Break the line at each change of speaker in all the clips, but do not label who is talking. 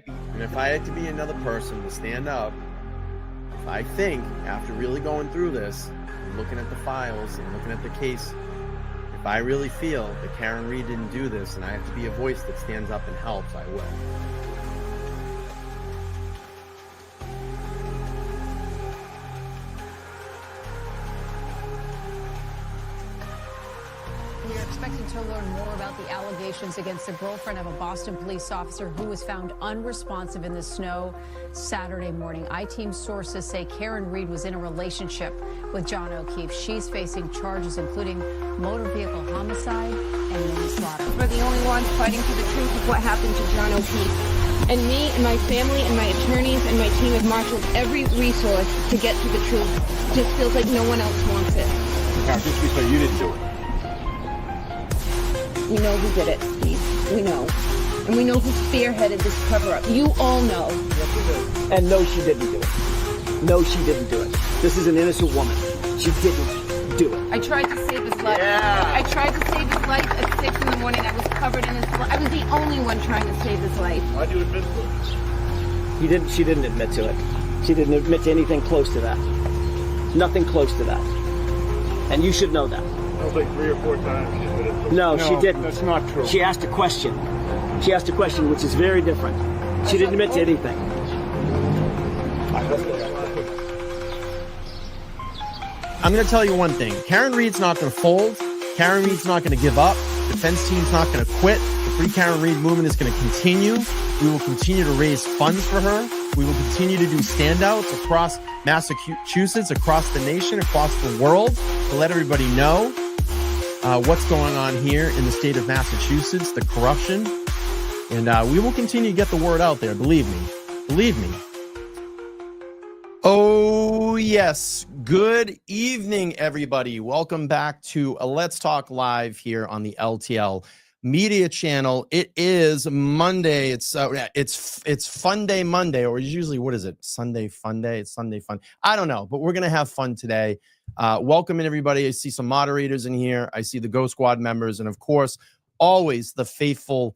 And if I had to be another person to stand up, if I think after really going through this, and looking at the files and looking at the case, if I really feel that Karen Reed didn't do this and I have to be a voice that stands up and helps, I will.
We are expecting to learn more about the allegations against the girlfriend of a Boston police officer who was found unresponsive in the snow Saturday morning. I-Team sources say Karen Reed was in a relationship with John O'Keefe. She's facing charges including motor vehicle homicide and manslaughter.
We're the only ones fighting for the truth of what happened to John O'Keefe. And me and my family and my attorneys and my team have marshaled every resource to get to the truth. It just feels like no one else wants it.
Just to be clear, you didn't do it.
We know who did it, Steve. We know. And we know who spearheaded this cover-up. You all know.
And no, she didn't do it. No, she didn't do it. This is an innocent woman. She didn't do it.
I tried to save his life.
Yeah.
I tried to save his life at 6 in the morning. I was covered in his blood. I was the only one trying to save his life.
Why'd you admit to it?
She didn't admit to it. She didn't admit to anything close to that. Nothing close to that. And you should know that.
That was like 3 or 4 times she admitted to it.
No, she didn't.
That's not true.
She asked a question. She asked a question, which is very different. She didn't admit to anything.
I'm going to tell you one thing. Karen Reed's not going to fold. Karen Reed's not going to give up. Defense team's not going to quit. The Free Karen Reed movement is going to continue. We will continue to raise funds for her. We will continue to do standouts across Massachusetts, across the nation, across the world to let everybody know what's going on here in the state of Massachusetts, the corruption. And we will continue to get the word out there. Believe me. Believe me. Oh, yes. Good evening, everybody. Welcome back to Let's Talk Live here on the LTL Media Channel. It is Monday. It's Fun Day Monday, or usually, what is it? Sunday Fun Day? It's Sunday Fun. I don't know, but we're going to have fun today. Welcome in, everybody. I see some moderators in here. I see the Go Squad members, and of course, always the faithful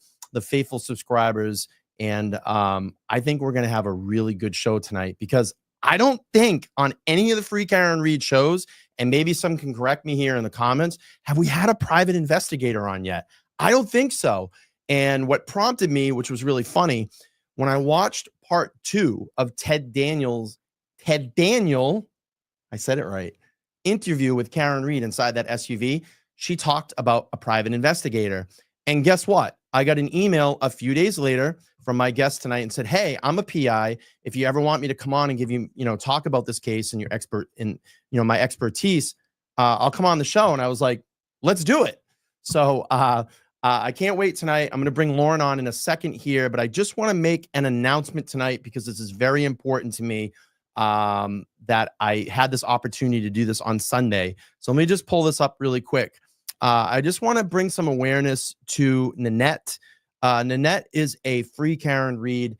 subscribers. And I think we're going to have a really good show tonight, because I don't think on any of the Free Karen Reed shows, and maybe some can correct me here in the comments, have we had a private investigator on yet? I don't think so. And what prompted me, which was really funny, when I watched part 2 of Ted Daniel, I said it right, interview with Karen Reed inside that SUV, she talked about a private investigator. And guess what? I got an email a few days later from my guest tonight and said, hey, I'm a PI. If you ever want me to come on and give you, talk about this case and your expert in, my expertise, I'll come on the show. And I was like, let's do it. So I can't wait tonight. I'm going to bring Loren on in a second here, but I just want to make an announcement tonight, because this is very important to me, that I had this opportunity to do this on Sunday. So let me just pull this up really quick. I just want to bring some awareness to Nanette. Nanette is a Free Karen Reed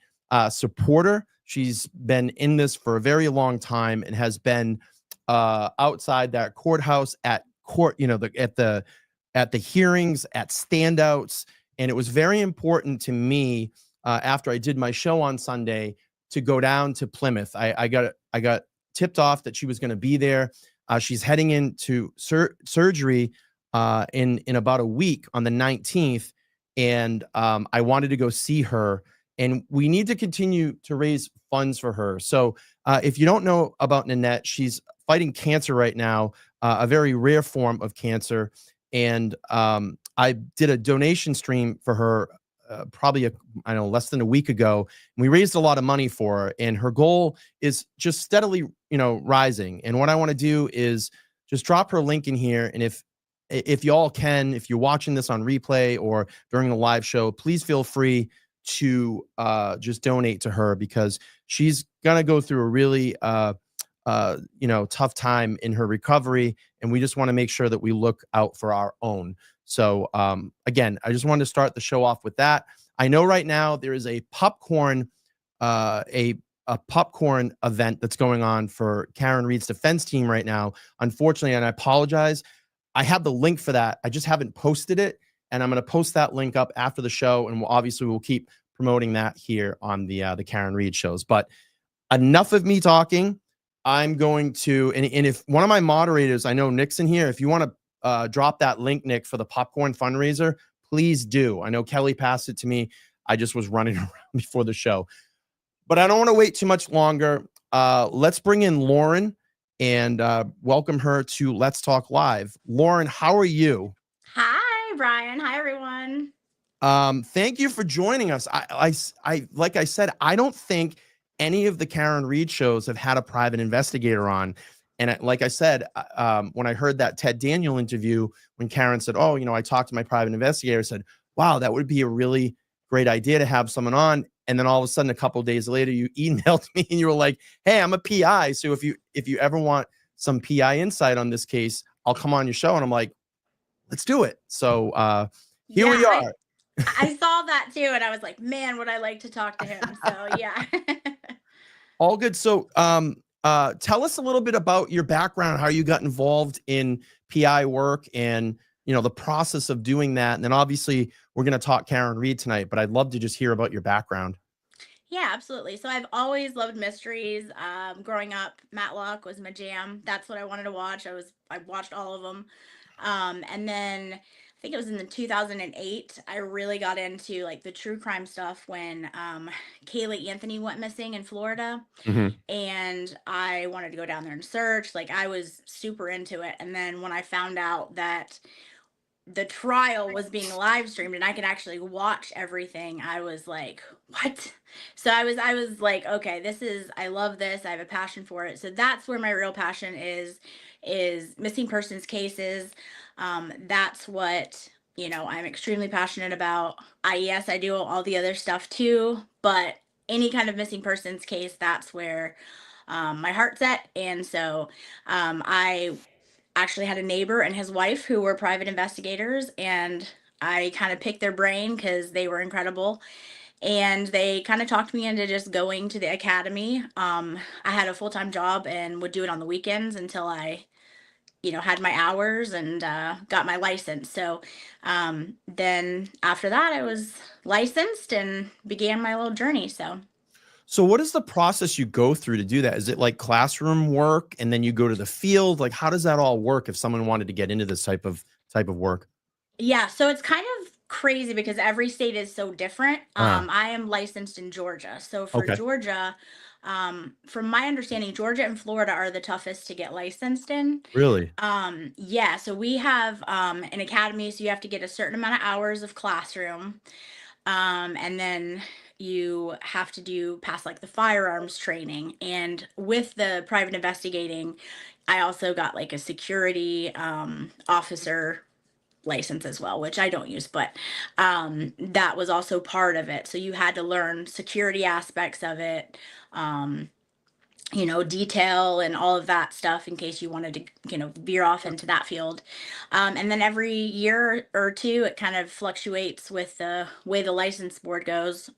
supporter. She's been in this for a very long time and has been outside that courthouse at court, at the hearings, at standouts. And it was very important to me after I did my show on Sunday to go down to Plymouth. I got tipped off that she was going to be there. She's heading into surgery in about a week on the 19th. And I wanted to go see her, and we need to continue to raise funds for her. So if you don't know about Nanette, she's fighting cancer right now, a very rare form of cancer. And I did a donation stream for her probably less than a week ago. And we raised a lot of money for her, and her goal is just steadily, rising. And what I want to do is just drop her link in here. And if y'all can, if you're watching this on replay or during the live show, please feel free to just donate to her, because she's going to go through a really, tough time in her recovery. And we just want to make sure that we look out for our own. So again, I just wanted to start the show off with that. I know right now there is a popcorn, a popcorn event that's going on for Karen Reed's defense team right now. Unfortunately, and I apologize, I have the link for that. I just haven't posted it, and I'm going to post that link up after the show. And we'll keep promoting that here on the Karen Reed shows. But enough of me talking. I'm going to, and if one of my moderators, I know Nick's in here, if you want to drop that link, Nick, for the popcorn fundraiser, please do. I know Kelly passed it to me. I just was running around before the show. But I don't want to wait too much longer. Let's bring in Loren and welcome her to Let's Talk Live. Loren, how are you?
Hi, Brian. Hi, everyone.
Thank you for joining us. I like I said, I don't think any of the Karen Reed shows have had a private investigator on. And like I said, when I heard that Ted Daniel interview, when Karen said, oh, I talked to my private investigator, I said, wow, that would be a really great idea to have someone on. And then all of a sudden, a couple of days later, you emailed me and you were like, hey, I'm a PI. So if you ever want some PI insight on this case, I'll come on your show. And I'm like, let's do it. So here we are.
I saw that too. And I was like, man, would I like to talk to him? So yeah.
All good. So tell us a little bit about your background, how you got involved in PI work and, the process of doing that. And then obviously we're going to talk Karen Reed tonight, but I'd love to just hear about your background.
Yeah, absolutely. So I've always loved mysteries. Growing up, Matlock was my jam. That's what I wanted to watch. I watched all of them. And then I think it was in the 2008, I really got into like the true crime stuff when Kaylee Anthony went missing in Florida. And I wanted to go down there and search. Like I was super into it. And then when I found out that the trial was being live streamed and I could actually watch everything, I was like, what? So I was like, okay, I love this. I have a passion for it. So that's where my real passion is missing persons cases. That's what, I'm extremely passionate about. Yes, I do all the other stuff too, but any kind of missing persons case, that's where my heart's at. And so I actually had a neighbor and his wife who were private investigators, and I kind of picked their brain because they were incredible. And they kind of talked me into just going to the academy. I had a full-time job and would do it on the weekends until I, had my hours and got my license. So then after that, I was licensed and began my little journey.
So what is the process you go through to do that? Is it like classroom work and then you go to the field? Like, how does that all work if someone wanted to get into this type of work?
Yeah, so it's kind of crazy because every state is so different. I am licensed in Georgia. So for Georgia, from my understanding, Georgia and Florida are the toughest to get licensed in.
Really?
Yeah, so we have an academy, so you have to get a certain amount of hours of classroom. And then you have to pass like the firearms training. And with the private investigating, I also got like a security officer license as well, which I don't use, but that was also part of it. So you had to learn security aspects of it, detail and all of that stuff in case you wanted to, veer off into that field. And then every year or two, it kind of fluctuates with the way the license board goes.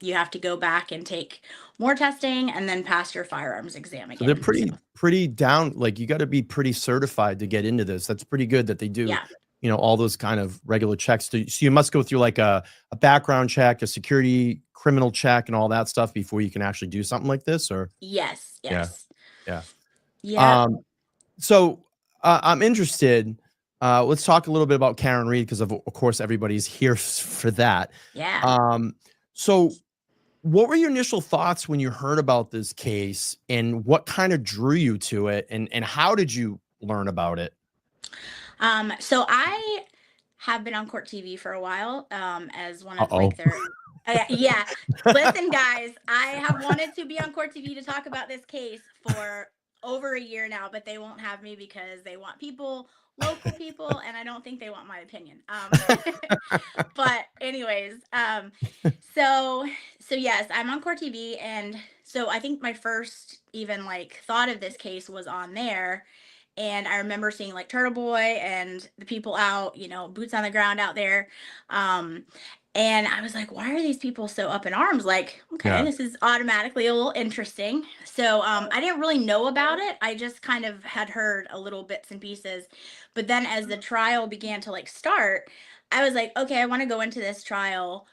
You have to go back and take more testing and then pass your firearms exam again.
So they're pretty down. Like you got to be pretty certified to get into this. That's pretty good that they do.
Yeah.
All those kind of regular checks. So you must go through like a background check, a security criminal check and all that stuff before you can actually do something like this, or?
Yes.
Yeah. So I'm interested. Let's talk a little bit about Karen Reed because of course everybody's here for that.
Yeah.
So what were your initial thoughts when you heard about this case and what kind of drew you to it and how did you learn about it?
So I have been on court TV for a while, as one of like their, yeah, listen guys, I have wanted to be on court TV to talk about this case for over a year now, but they won't have me because they want local people, and I don't think they want my opinion. But anyways, so yes, I'm on court TV. And so I think my first even like thought of this case was on there. And I remember seeing like Turtle Boy and the people out, boots on the ground out there. And I was like, why are these people so up in arms? Like, okay, this is automatically a little interesting. So I didn't really know about it. I just kind of had heard a little bits and pieces. But then as the trial began to like start, I was like, okay, I want to go into this trial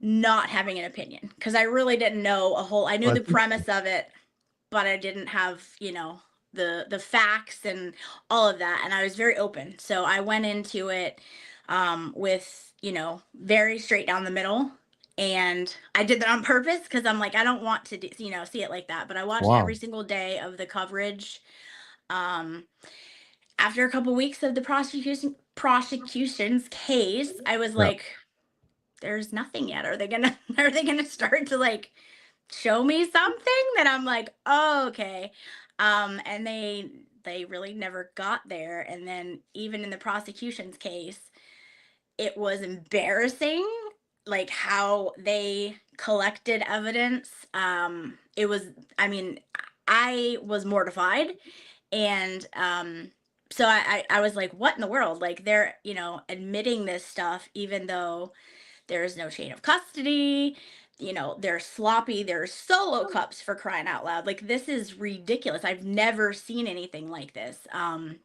not having an opinion because I really didn't know I knew
Well,
the
that's interesting.
premise of it, but I didn't have, the facts and all of that. And I was very open. So I went into it with, very straight down the middle. And I did that on purpose because I'm like, I don't want to, see it like that. But I watched every
Wow.
single day of the coverage. Um, After a couple weeks of the prosecution's case, I was
Yeah.
like, there's nothing yet. Are they gonna start to like show me something that I'm like, oh, okay. And they really never got there. And then even in the prosecution's case, it was embarrassing, like how they collected evidence. It was, I mean, I was mortified. And so I was like, what in the world? Like they're, admitting this stuff, even though there's no chain of custody. They're sloppy. There's solo cups for crying out loud. Like this is ridiculous. I've never seen anything like this. And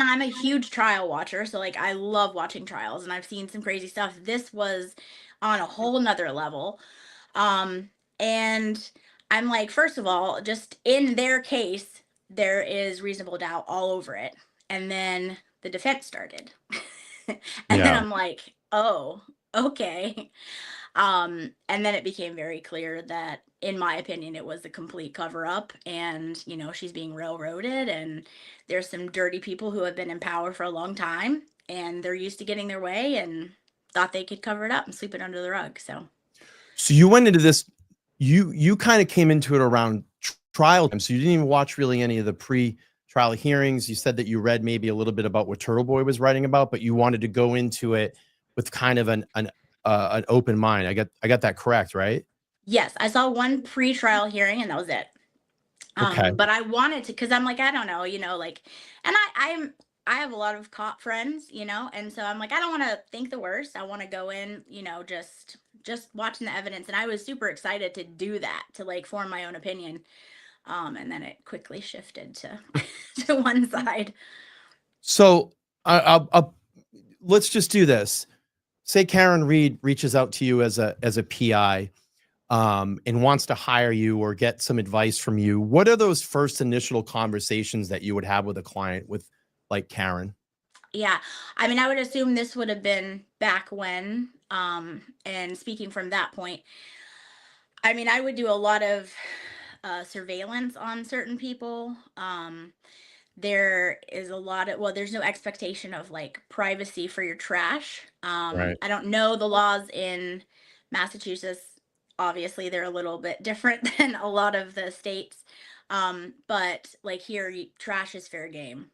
I'm a huge trial watcher, so like I love watching trials, and I've seen some crazy stuff. This was on a whole nother level. And I'm like, first of all, just in their case, there is reasonable doubt all over it. And then the defense started. And then
Yeah.
I'm like, oh, okay. And then it became very clear that, in my opinion, it was a complete cover up, and she's being railroaded, and there's some dirty people who have been in power for a long time, and they're used to getting their way and thought they could cover it up and sweep it under the rug.
So you went into this, you kind of came into it around trial time. So you didn't even watch really any of the pre-trial hearings. You said that you read maybe a little bit about what Turtle Boy was writing about, but you wanted to go into it with kind of an open mind. I got that correct, right?
Yes, I saw one pre-trial hearing and that was it.
Okay.
But I wanted to, because I'm like, I don't know, like, and I have a lot of cop friends, and so I'm like, I don't want to think the worst. I want to go in, just watching the evidence, and I was super excited to do that, to like form my own opinion. And then it quickly shifted to to one side.
So I'll let's just do this. Say Karen Reed reaches out to you as a PI, and wants to hire you or get some advice from you. What are those first initial conversations that you would have with a client with like Karen?
Yeah. I mean, I would assume this would have been back when, and speaking from that point, I mean, I would do a lot of surveillance on certain people. There is a lot of, well, there's no expectation of like privacy for your trash.
Right.
I don't know the laws in Massachusetts. Obviously, they're a little bit different than a lot of the states. But like here, trash is fair game.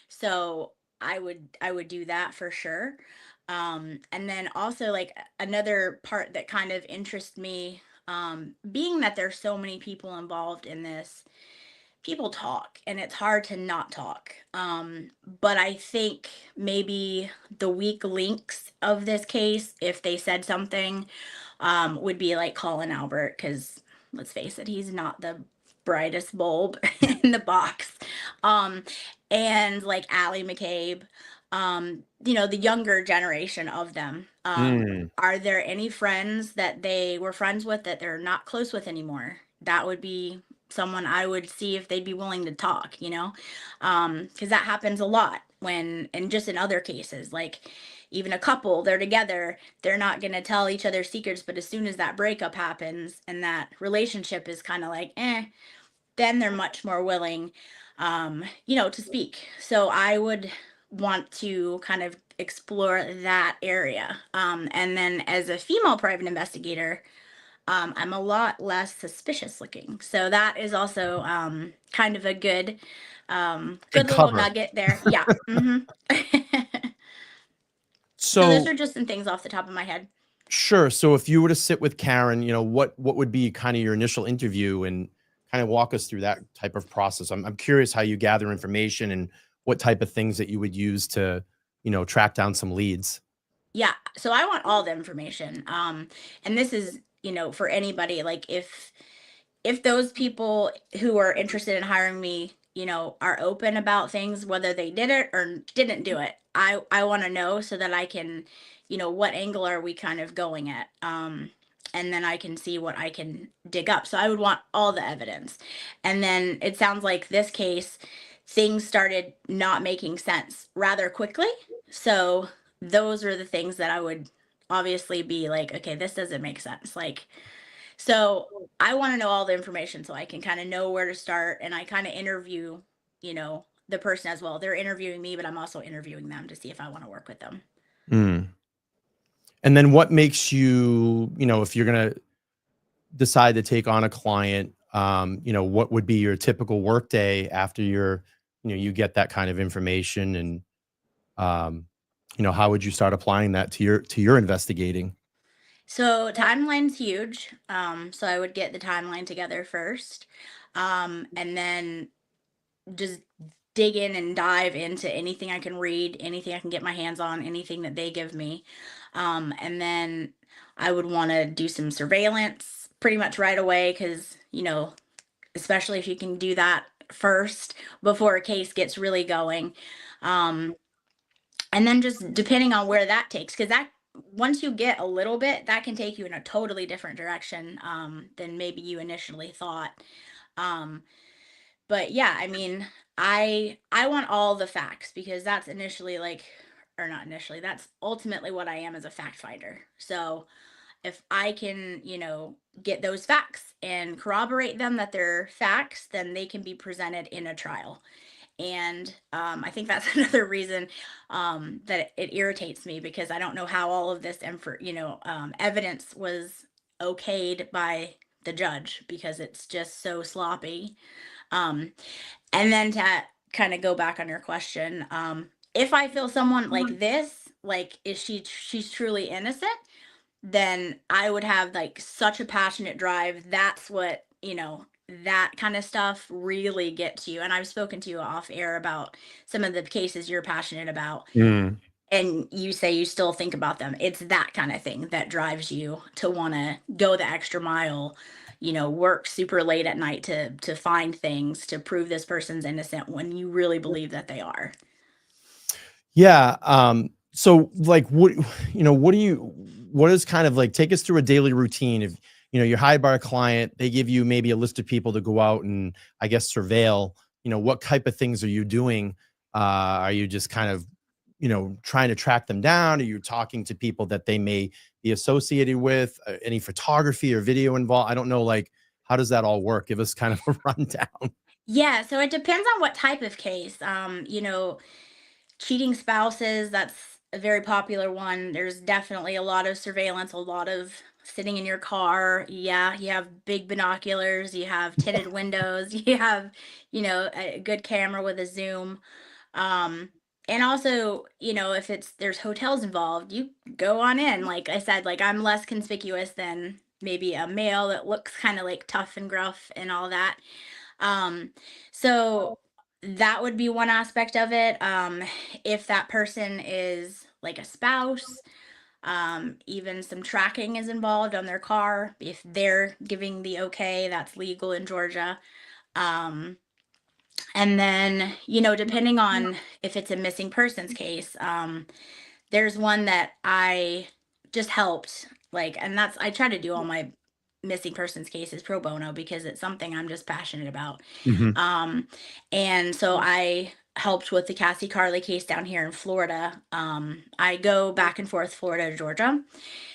So I would do that for sure. And then also like another part that kind of interests me, being that there's so many people involved in this, people talk and it's hard to not talk. But I think maybe the weak links of this case, if they said something, would be like Colin Albert, because let's face it, he's not the brightest bulb in the box. Um, and like Allie McCabe, the younger generation of them.
Mm.
Are there any friends that they were friends with that they're not close with anymore? That would be someone I would see if they'd be willing to talk, because that happens a lot when, and just in other cases, like even a couple, they're together, they're not going to tell each other secrets, but as soon as that breakup happens and that relationship is kind of like, then they're much more willing, to speak. So I would want to kind of explore that area. And then as a female private investigator, I'm a lot less suspicious looking. So that is also kind of a good
Good
little
cover.
nugget there. Yeah. So those
So
are just some things off the top of my head.
sure. So if you were to sit with Karen, what would be kind of your initial interview, and kind of walk us through that type of process? I'm curious how you gather information and what type of things that you would use to, track down some leads.
Yeah. So I want all the information. And this is, for anybody, like if those people who are interested in hiring me, are open about things, whether they did it or didn't do it, I want to know so that I can, what angle are we kind of going at? And then I can see what I can dig up. So I would want all the evidence. And then it sounds like this case, things started not making sense rather quickly. So those are the things that I would obviously be like, okay, this doesn't make sense. Like, so I want to know all the information so I can kind of know where to start, and I kind of interview, the person as well. They're interviewing me, but I'm also interviewing them to see if I want to work with them.
Mm. And then what makes you, if you're going to decide to take on a client, what would be your typical work day after you get that kind of information, and, how would you start applying that to your investigating?
So timeline's huge. So I would get the timeline together first, and then just dig in and dive into anything I can read, anything I can get my hands on, anything that they give me. And then I would want to do some surveillance pretty much right away because, especially if you can do that first before a case gets really going. And then just depending on where that takes, because that once you get a little bit, that can take you in a totally different direction than maybe you initially thought. Um, but yeah, I mean, I want all the facts because that's initially like, or not initially, that's ultimately what I am as a fact finder. So if I can, get those facts and corroborate them that they're facts, then they can be presented in a trial. And I think that's another reason that it irritates me because I don't know how all of this evidence was okayed by the judge because it's just so sloppy. Um, and then to kind of go back on your question, if I feel someone like this, like is she's truly innocent, then I would have like such a passionate drive. That's what, that kind of stuff really gets you. And I've spoken to you off air about some of the cases you're passionate about.
Mm.
And you say you still think about them. It's that kind of thing that drives you to want to go the extra mile, work super late at night to find things to prove this person's innocent when you really believe that they are.
Yeah. So like, what is kind of like, take us through a daily routine. If, you're hired by a client, they give you maybe a list of people to go out and I guess surveil, what type of things are you doing? Are you just kind of, trying to track them down? Are you talking to people that they may be associated with? Any photography or video involved? I don't know. Like, how does that all work? Give us kind of a rundown.
Yeah, so it depends on what type of case. Cheating spouses, that's a very popular one. There's definitely a lot of surveillance, a lot of sitting in your car. Yeah, you have big binoculars, you have tinted windows, you have, a good camera with a zoom. Um, and also, if there's hotels involved, you go on in. Like I said, like I'm less conspicuous than maybe a male that looks kind of like tough and gruff and all that. So that would be one aspect of it. If that person is like a spouse, even some tracking is involved on their car. If they're giving the okay, that's legal in Georgia. Um, and then, depending on if it's a missing persons case, there's one that I just helped, like, and that's, I try to do all my missing persons cases pro bono because it's something I'm just passionate about.
Mhm.
And so I helped with the Cassie Carley case down here in Florida. I go back and forth Florida to Georgia.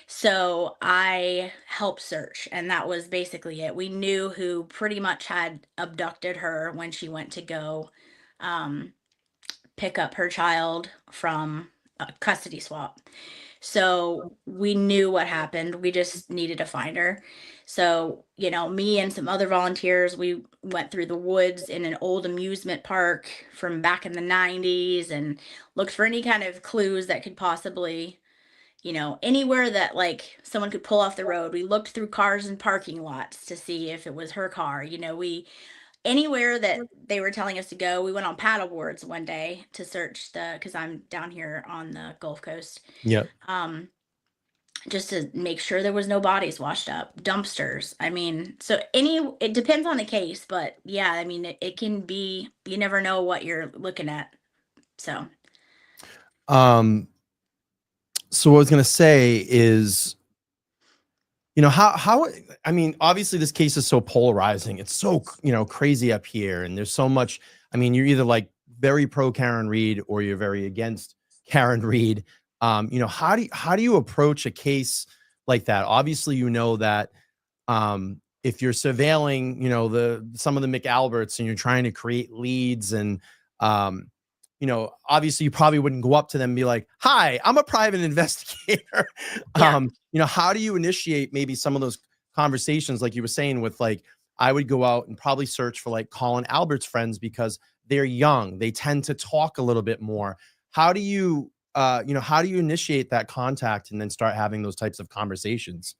So I helped search, and that was basically it. We knew who pretty much had abducted her when she went to go um, pick up her child from a custody swap. So we knew what happened. We just needed to find her. So, me and some other volunteers, we went through the woods in an old amusement park from back in the 90s and looked for any kind of clues that could possibly, anywhere that like someone could pull off the road. We looked through cars and parking lots to see if it was her car. Anywhere that they were telling us to go. We went on paddle boards one day to search because I'm down here on the Gulf Coast.
Yep.
Just to make sure there was no bodies washed up, dumpsters. I mean, so it depends on the case, but yeah, I mean, it can be, you never know what you're looking at. So,
Um, So what I was going to say is, you know, how, I mean, obviously this case is so polarizing. It's so, you know, crazy up here. And there's so much, I mean, you're either like very pro Karen Reed or you're very against Karen Reed. You know, how do you approach a case like that? Obviously, you know that if you're surveilling, you know, some of the McAlberts and you're trying to create leads and, you know, obviously you probably wouldn't go up to them and be like, hi, I'm a private investigator.
Yeah.
You know, how do you initiate maybe some of those conversations? Like you were saying with like, I would go out and probably search for like Colin Albert's friends because they're young. They tend to talk a little bit more. How do you, you know, how do you initiate that contact and then start having those types of conversations?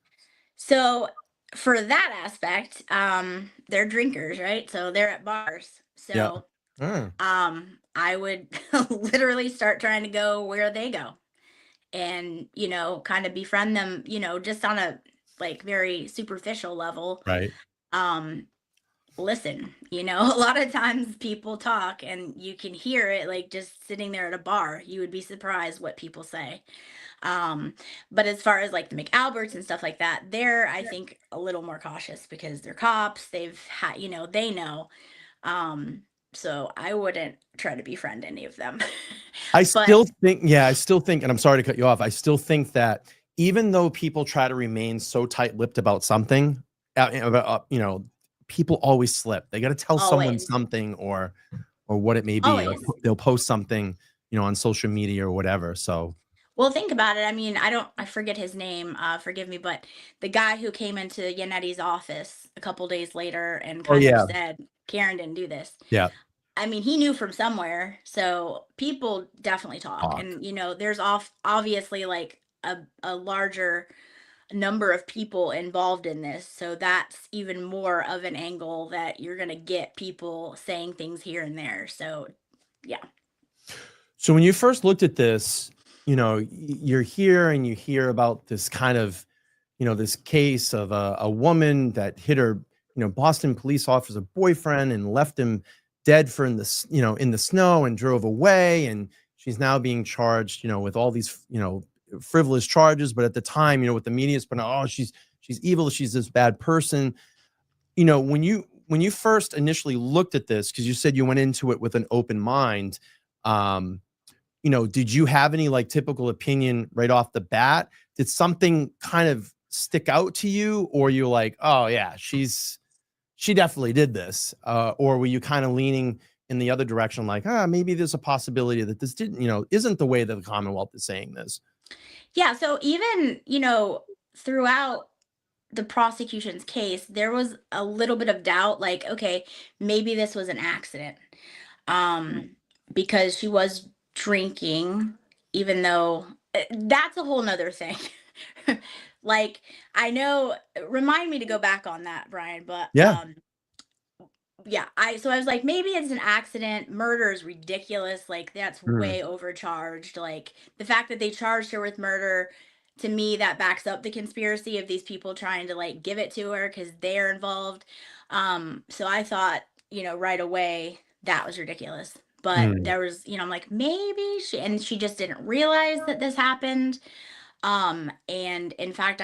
So for that aspect, they're drinkers, right? So they're at bars.
Yeah.
So
Mm,
I would literally start trying to go where they go and, you know, kind of befriend them, you know, just on a like very superficial level.
right.
Um, listen, you know, a lot of times people talk and you can hear it like just sitting there at a bar. You would be surprised what people say. Um, but as far as like the McAlberts and stuff like that, they're, I think, a little more cautious because they're cops. They've had, you know, they know. Um, so I wouldn't try to befriend any of them.
I
But
still think, yeah, I still think, and I'm sorry to cut you off. I still think that even though people try to remain so tight-lipped about something, you know, people always slip. They got to tell someone
always,
something or what it may be. Or
always.
they'll post something, you know, on social media or whatever. So
Well, think about it. I mean, I forget his name, forgive me, but the guy who came into Yannetti's office a couple days later and
oh
kind of
yeah,
said, Karen didn't do this.
yeah,
I mean, he knew from somewhere. So people definitely talk.
talk.
And, you know, there's obviously like a larger number of people involved in this. So that's even more of an angle that you're going to get people saying things here and there. So, yeah.
So when you first looked at this, you know, you're here and you hear about this kind of, you know, this case of a woman that hit her, you know, Boston police officer boyfriend and left him dead for you know, in the snow and drove away. And she's now being charged, you know, with all these, you know, frivolous charges. But at the time, you know, with the media's been, oh, she's evil. She's this bad person. You know, when you first initially looked at this, because you said you went into it with an open mind, um, you know, did you have any like typical opinion right off the bat? Did something kind of stick out to you, or you're like, oh yeah, she definitely did this, or were you kind of leaning in the other direction, like, maybe there's a possibility that this didn't, you know, isn't the way that the Commonwealth is saying this?
Yeah. So even, you know, throughout the prosecution's case, there was a little bit of doubt, like, okay, maybe this was an accident. Because she was drinking, even though that's a whole nother thing. Like, I know, remind me to go back on that, Brian, but
Yeah.
yeah, I was like, maybe it's an accident. Murder is ridiculous. Like, that's
Mm,
way overcharged. Like, the fact that they charged her with murder, to me, that backs up the conspiracy of these people trying to like give it to her because they're involved. So I thought, you know, right away that was ridiculous. But
mm.
there was, you know, I'm like, maybe she just didn't realize that this happened. And in fact,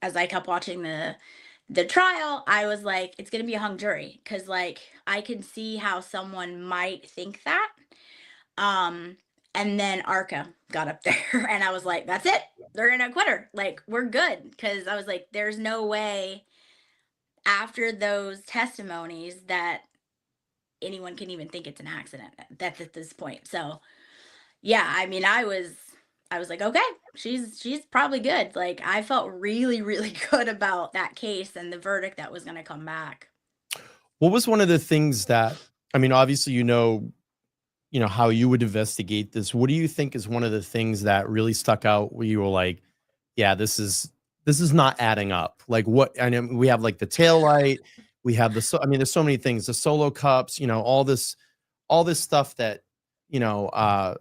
as I kept watching the trial, I was like, it's gonna be a hung jury because like I can see how someone might think that. Um, and then Arca got up there, and I was like, that's it. They're gonna acquit her. Like we're good because I was like, there's no way after those testimonies that anyone can even think it's an accident. That's at this point. So yeah, I mean, I was like, okay, she's probably good. Like I felt really, really good about that case and the verdict that was gonna come back.
What was one of the things that, I mean, obviously, you know, how you would investigate this. What do you think is one of the things that really stuck out where you were like, yeah, this is not adding up? Like what, I know we have like the tail light, we have I mean, there's so many things, the solo cups, you know, all this stuff that, you know,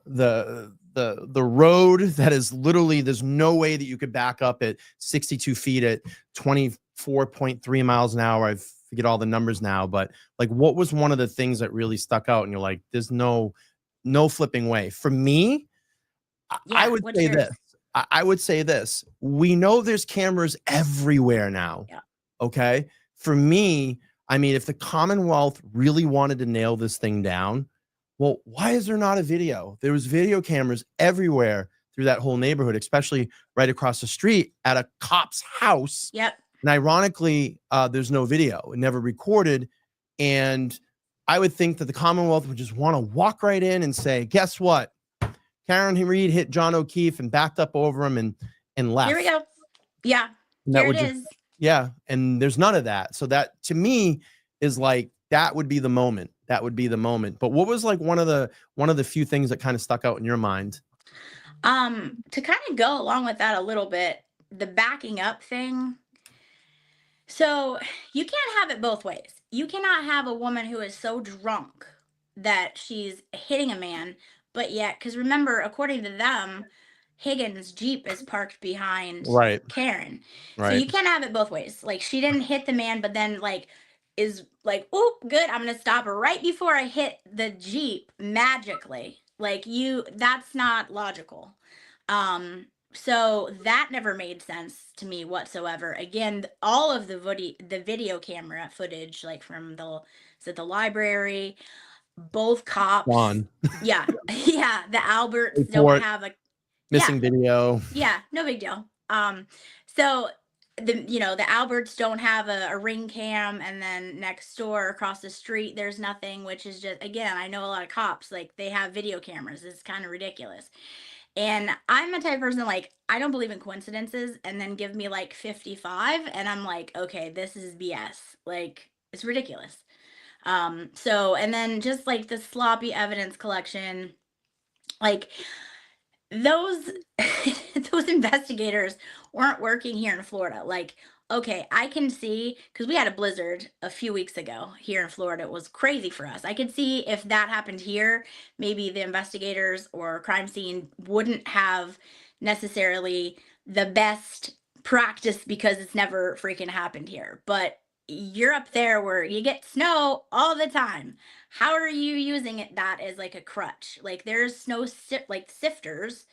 the road that is literally, there's no way that you could back up at 62 feet at 24.3 miles an hour. I forget all the numbers now, but like, what was one of the things that really stuck out? And you're like, there's no flipping way. For me, I
Yeah,
would
what's
say
yours?
this. I would say this. We know there's cameras everywhere now.
Yeah.
Okay. For me, I mean, if the Commonwealth really wanted to nail this thing down, well, why is there not a video? There was video cameras everywhere through that whole neighborhood, especially right across the street at a cop's house.
Yep.
And ironically, there's no video. It never recorded. And I would think that the Commonwealth would just want to walk right in and say, guess what? Karen Reed hit John O'Keefe and backed up over him and left.
Here we go. Yeah.
And that
Here
would
it
just,
is.
yeah. And there's none of that. So that to me is like, that would be the moment. That would be the moment. But what was like one of the few things that kind of stuck out in your mind?
To kind of go along with that a little bit, the backing up thing. So you can't have it both ways. You cannot have a woman who is so drunk that she's hitting a man, but yet, because remember, according to them, Higgins' Jeep is parked behind
Right.
Karen.
Right.
So you can't have it both ways. Like she didn't hit the man, but then like is like, oh, good, I'm gonna stop her right before I hit the Jeep magically. Like that's not logical. So that never made sense to me whatsoever. Again, all of the video camera footage, like from the library, both cops.
One.
Yeah. Yeah. The Alberts
Report.
don't have a
Missing video.
Yeah, no big deal. So the Alberts don't have a ring cam, and then next door across the street there's nothing, which is just, again, I know a lot of cops, like they have video cameras. It's kind of ridiculous. And I'm the type of person, like, I don't believe in coincidences, and then give me like 55 and I'm like, okay, this is BS. Like, it's ridiculous. So, and then just like the sloppy evidence collection, like those those investigators weren't working here in Florida. Like, okay, I can see, because we had a blizzard a few weeks ago here in Florida. It was crazy for us. I could see if that happened here, maybe the investigators or crime scene wouldn't have necessarily the best practice because it's never freaking happened here. But you're up there where you get snow all the time. How are you using that as like a crutch? Like there's snow like sifters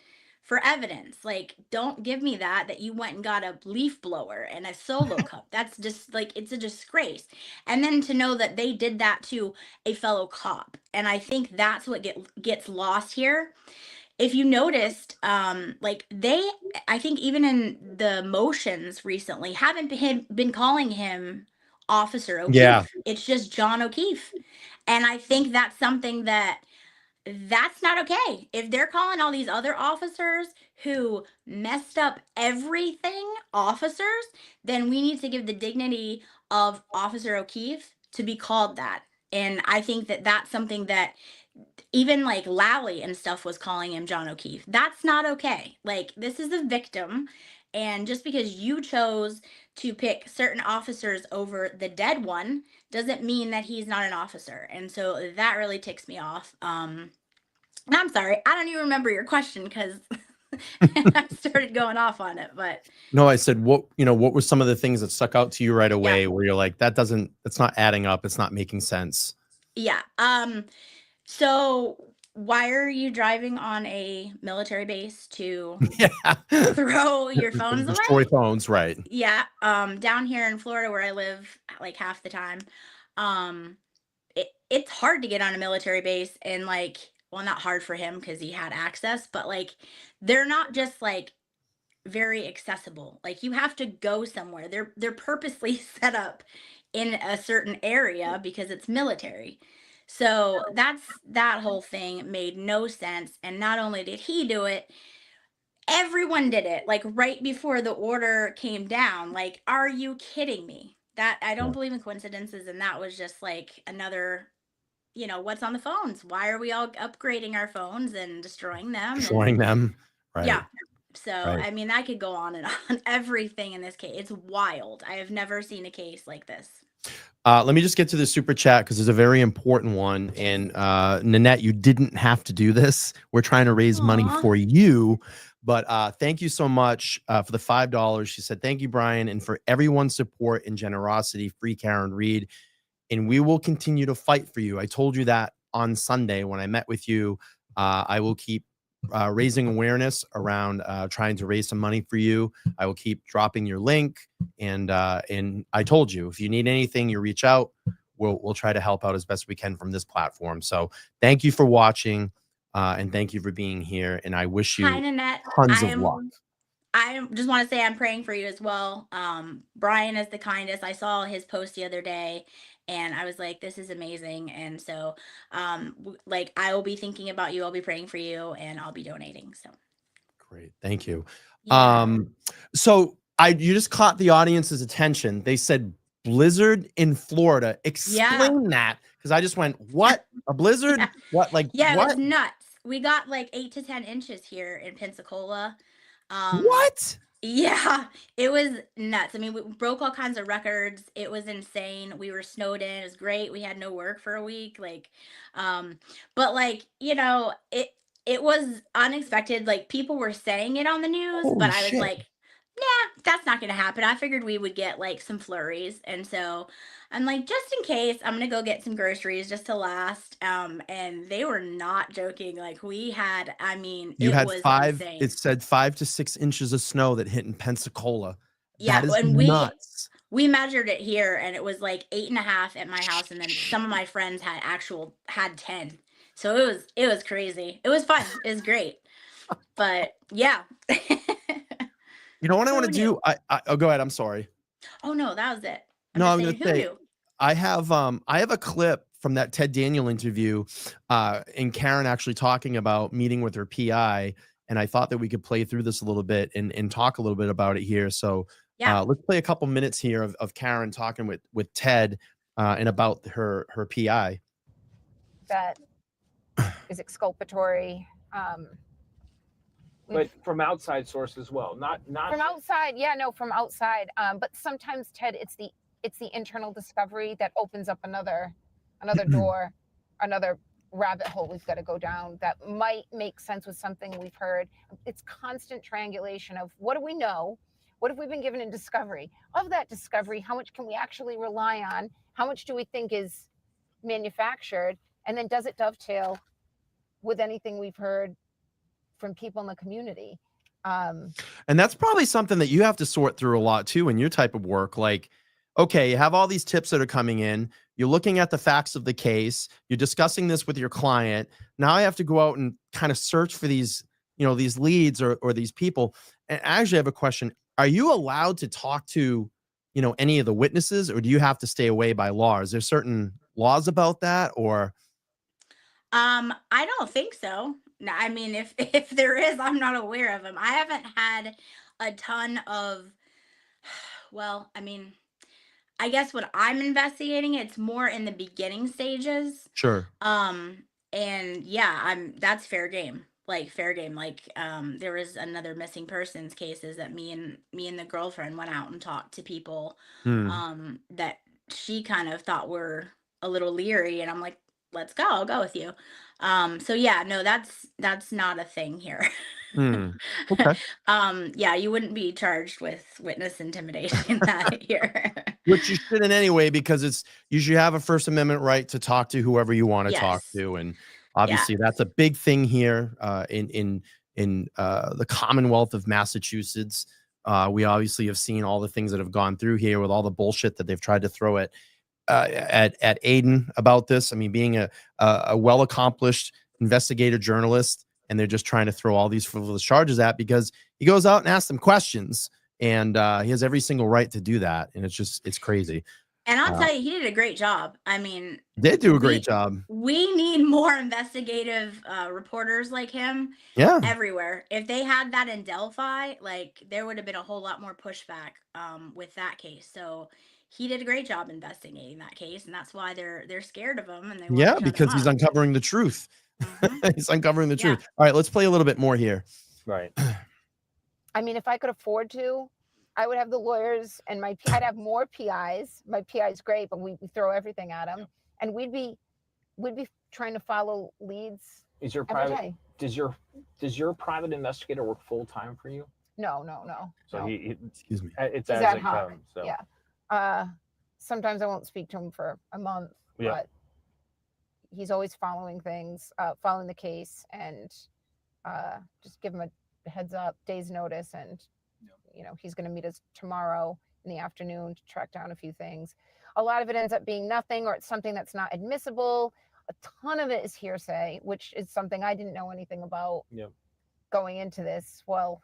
for evidence. Like, don't give me that you went and got a leaf blower and a solo cup. That's just like, it's a disgrace. And then to know that they did that to a fellow cop. And I think that's what gets lost here. If you noticed, like I think even in the motions recently, haven't been calling him Officer O'Keefe.
Yeah.
It's just John O'Keefe. And I think that's something that's not okay. If they're calling all these other officers who messed up everything officers, then we need to give the dignity of Officer O'Keefe to be called that. And I think that's something that even like Lally and stuff was calling him John O'Keefe. That's not okay. Like, this is a victim. And just because you chose to pick certain officers over the dead one doesn't mean that he's not an officer. And so that really ticks me off. And I'm sorry, I don't even remember your question because I started going off on it. But
no, I said, what were some of the things that stuck out to you right away where you're like, that's not adding up. It's not making sense.
Yeah. So why are you driving on a military base to throw your phones away?
Destroy phones, right?
Yeah. Down here in Florida where I live, like half the time, it's hard to get on a military base, and like, well, not hard for him because he had access, but like, they're not just like very accessible. Like, you have to go somewhere. They're purposely set up in a certain area because it's military. So that whole thing made no sense. And not only did he do it, everyone did it, like right before the order came down. Like, are you kidding me? That I don't believe in coincidences. And that was just like another, what's on the phones? Why are we all upgrading our phones and destroying them?
Destroying them. Right.
Yeah. So,
Right.
I mean, I could go on and on. Everything in this case, it's wild. I have never seen a case like this.
Let me just get to the super chat because it's a very important one. And Nanette, you didn't have to do this. We're trying to raise money for you. But thank you so much for the $5. She said, thank you, Brian, and for everyone's support and generosity. Free Karen Reed. And we will continue to fight for you. I told you that on Sunday when I met with you. I will keep raising awareness around trying to raise some money for you. I will keep dropping your link, and I told you, if you need anything, you reach out. We'll try to help out as best we can from this platform. So thank you for watching, and thank you for being here. And I wish you
Hi, Nanette.
tons of luck.
I just want to say I'm praying for you as well. Brian is the kindest. I saw his post the other day and I was like, this is amazing. And so, like, I will be thinking about you. I'll be praying for you and I'll be donating. So
Great. Thank you.
yeah.
So you just caught the audience's attention. They said blizzard in Florida. Explain that. Cause I just went, what? A blizzard?
Yeah.
What? Like,
Yeah,
what?
it was nuts. We got like 8 to 10 inches here in Pensacola.
What?
Yeah, it was nuts. I mean, we broke all kinds of records. It was insane. We were snowed in. It was great. We had no work for a week. Like, but like, you know, it was unexpected. Like people were saying it on the news,
Holy
but I was
shit.
like, nah, that's not gonna happen. I figured we would get like some flurries. And so I'm like, just in case, I'm gonna go get some groceries just to last. And they were not joking. Like we had, I mean,
You
it
had
was
5,
insane.
it said 5 to 6 inches of snow that hit in Pensacola.
Yeah,
That is
and
nuts.
we measured it here and it was like 8.5 at my house, and then some of my friends had 10. So it was crazy. It was fun. It was great. But yeah.
You know what I
Who
want to
knew?
do? Oh, go ahead. I'm sorry.
Oh no, that was it.
No,
just
I'm
saying,
gonna
who
say
knew?
I have a clip from that Ted Daniel interview, and Karen actually talking about meeting with her PI, and I thought that we could play through this a little bit and talk a little bit about it here. So
Yeah.
let's play a couple minutes here of Karen talking with Ted and about her PI.
That is exculpatory.
But from outside source as well, not
From outside, yeah, no, from outside. But sometimes, Ted, it's the internal discovery that opens up another door, another rabbit hole we've got to go down that might make sense with something we've heard. It's constant triangulation of what do we know? What have we been given in discovery? Of that discovery, how much can we actually rely on? How much do we think is manufactured? And then does it dovetail with anything we've heard from people in the community?
And that's probably something that you have to sort through a lot too in your type of work. Like, okay, you have all these tips that are coming in. You're looking at the facts of the case. You're discussing this with your client. Now I have to go out and kind of search for these, these leads or these people. And I actually have a question. Are you allowed to talk to, any of the witnesses, or do you have to stay away by law? Is there certain laws about that, or?
I don't think so. No, I mean, if there is, I'm not aware of them. I haven't had a ton of, well, I mean, I guess when I'm investigating, it's more in the beginning stages.
Sure.
And yeah, that's fair game. Like fair game. Like there was another missing persons cases that me and the girlfriend went out and talked to people that she kind of thought were a little leery, and I'm like, let's go, I'll go with you. So yeah, no, that's not a thing here.
Okay.
Yeah, you wouldn't be charged with witness intimidation that here.
Which you shouldn't anyway, because you should have a First Amendment right to talk to whoever you want to talk
Yes.
to, and obviously that's a big thing here in the Commonwealth of Massachusetts. We obviously have seen all the things that have gone through here with all the bullshit that they've tried to throw at Aiden about this. I mean, being a well-accomplished investigative journalist, and they're just trying to throw all these frivolous charges at because he goes out and asks them questions, and he has every single right to do that. And it's crazy.
And I'll tell you, he did a great job. I mean,
did do a great job.
We need more investigative reporters like him everywhere. If they had that in Delphi, like there would have been a whole lot more pushback with that case. So he did a great job investigating that case, and that's why they're scared of him. And they
because he's uncovering the truth. He's uncovering the truth. All right, let's play a little bit more here.
Right.
I mean, if I could afford to, I would have the lawyers and I'd have more PIs. My PI is great, but we throw everything at him, and we'd be trying to follow leads.
Is your
every
private
day.
does your private investigator work full time for you?
No.
So
no.
he
Excuse me.
It's
He's
as
ad
it
hoc.
comes. So.
Yeah. Sometimes I won't speak to him for a month, but he's always following things, following the case, and just give him a heads up, day's notice, and he's going to meet us tomorrow in the afternoon to track down a few things. A lot of it ends up being nothing, or it's something that's not admissible. A ton of it is hearsay, which is something I didn't know anything about going into this. Well,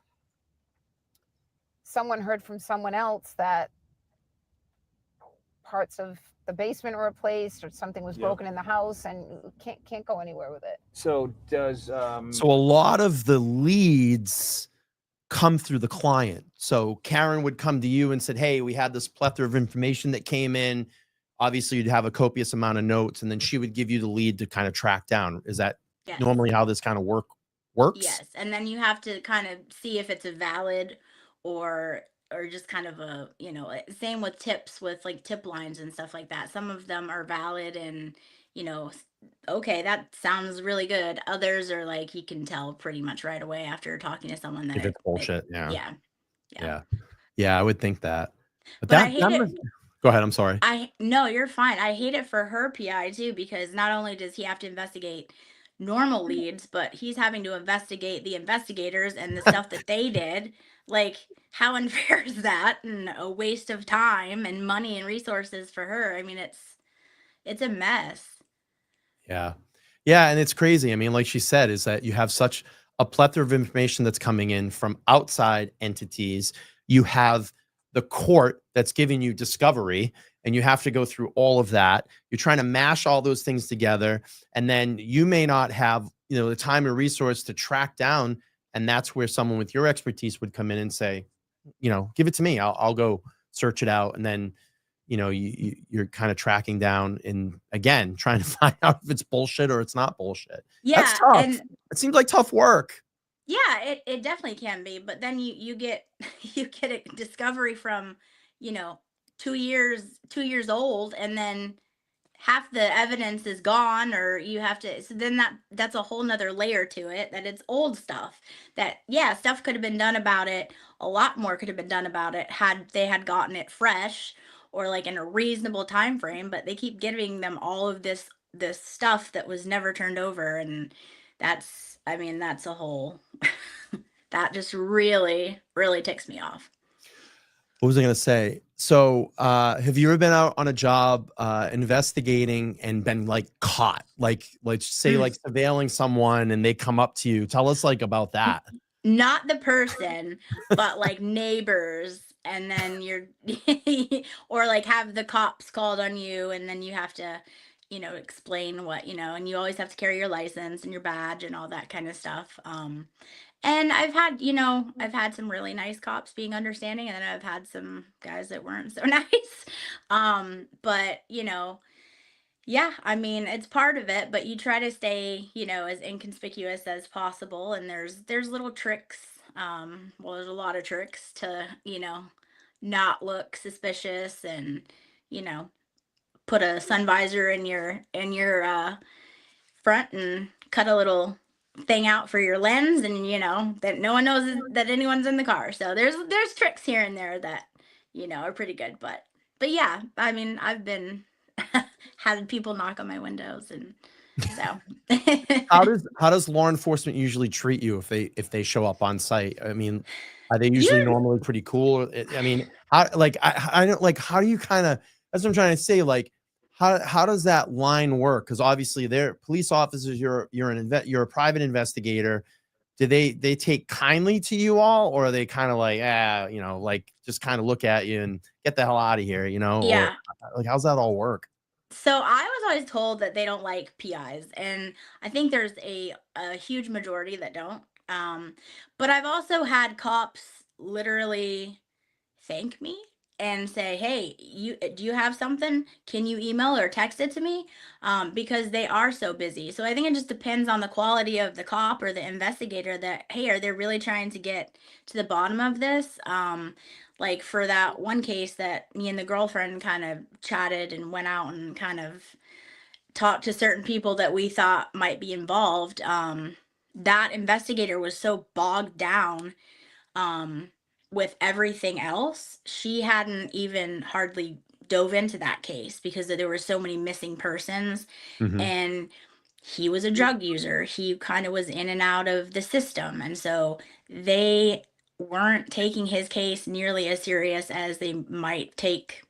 someone heard from someone else that parts of the basement were replaced, or something was broken in the house, and can't go anywhere with it.
So does
So a lot of the leads come through the client. So Karen would come to you and said, hey, we had this plethora of information that came in. Obviously, you'd have a copious amount of notes, and then she would give you the lead to kind of track down. Is that normally how this kind of works?
Yes. And then you have to kind of see if it's a valid or just kind of a, same with tips, with like tip lines and stuff like that. Some of them are valid and, okay, that sounds really good. Others are like, you can tell pretty much right away after talking to someone that
if it's bullshit.
Yeah.
I would think that. But
I hate it.
Go ahead. I'm sorry.
No, you're fine. I hate it for her PI too, because not only does he have to investigate normal leads, but he's having to investigate the investigators and the stuff that they did. Like, how unfair is that? And a waste of time and money and resources for her. I mean, it's a mess.
Yeah. And it's crazy. I mean, like she said, is that you have such a plethora of information that's coming in from outside entities. You have the court that's giving you discovery, and you have to go through all of that. You're trying to mash all those things together, and then you may not have, the time and resource to track down. And that's where someone with your expertise would come in and say, give it to me. I'll go search it out. And then, you're kind of tracking down and again, trying to find out if it's bullshit or it's not bullshit.
Yeah.
That's tough. It seems like tough work.
Yeah, it definitely can be. But then you get a discovery from, 2 years old, and then half the evidence is gone, or you have to, so then that's a whole nother layer to it, that it's old stuff that, stuff could have been done about it. A lot more could have been done about it had they had gotten it fresh or like in a reasonable time frame, but they keep giving them all of this stuff that was never turned over. And that's a whole, that just really, really ticks me off.
What was I going to say? So, have you ever been out on a job, investigating and been like caught, like say like surveilling someone and they come up to you? Tell us like about that.
Not the person, but like neighbors. And then you're, or like have the cops called on you, and then you have to, explain what, and you always have to carry your license and your badge and all that kind of stuff. And I've had some really nice cops being understanding, and then I've had some guys that weren't so nice. But I mean, it's part of it, but you try to stay, as inconspicuous as possible. And there's little tricks. There's a lot of tricks to, not look suspicious, and, put a sun visor in your front and cut a little thing out for your lens, and that no one knows that anyone's in the car. So there's tricks here and there that are pretty good, but yeah, I mean, I've been had people knock on my windows, and so
how does law enforcement usually treat you if they show up on site? I mean, are they usually normally pretty cool? I mean, I don't like, how do you kind of, that's what I'm trying to say, like how does that line work? Because obviously they're police officers, you're a private investigator. Do they take kindly to you all, or are they kind of like, like just kind of look at you and get the hell out of here,
Yeah.
Or, like, how's that all work?
So I was always told that they don't like PIs, and I think there's a huge majority that don't. But I've also had cops literally thank me and say, hey, do you have something? Can you email or text it to me? Because they are so busy. So I think it just depends on the quality of the cop or the investigator, that, hey, are they really trying to get to the bottom of this? Like for that one case that me and the girlfriend kind of chatted and went out and kind of talked to certain people that we thought might be involved. That investigator was so bogged down with everything else, she hadn't even hardly dove into that case because there were so many missing persons.
Mhm.
And he was a drug user. He kind of was in and out of the system. And so they weren't taking his case nearly as serious as they might take,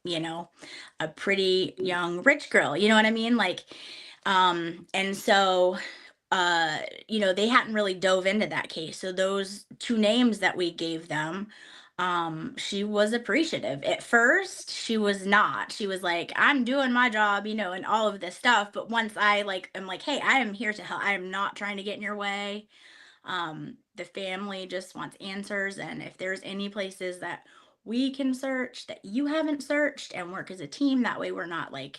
a pretty young rich girl. You know what I mean? Like, and so they hadn't really dove into that case. So those two names that we gave them, she was appreciative. At first, she was not. She was like, I'm doing my job, and all of this stuff. But once I'm like, hey, I am here to help. I am not trying to get in your way. The family just wants answers. And if there's any places that we can search that you haven't searched and work as a team, that way we're not like,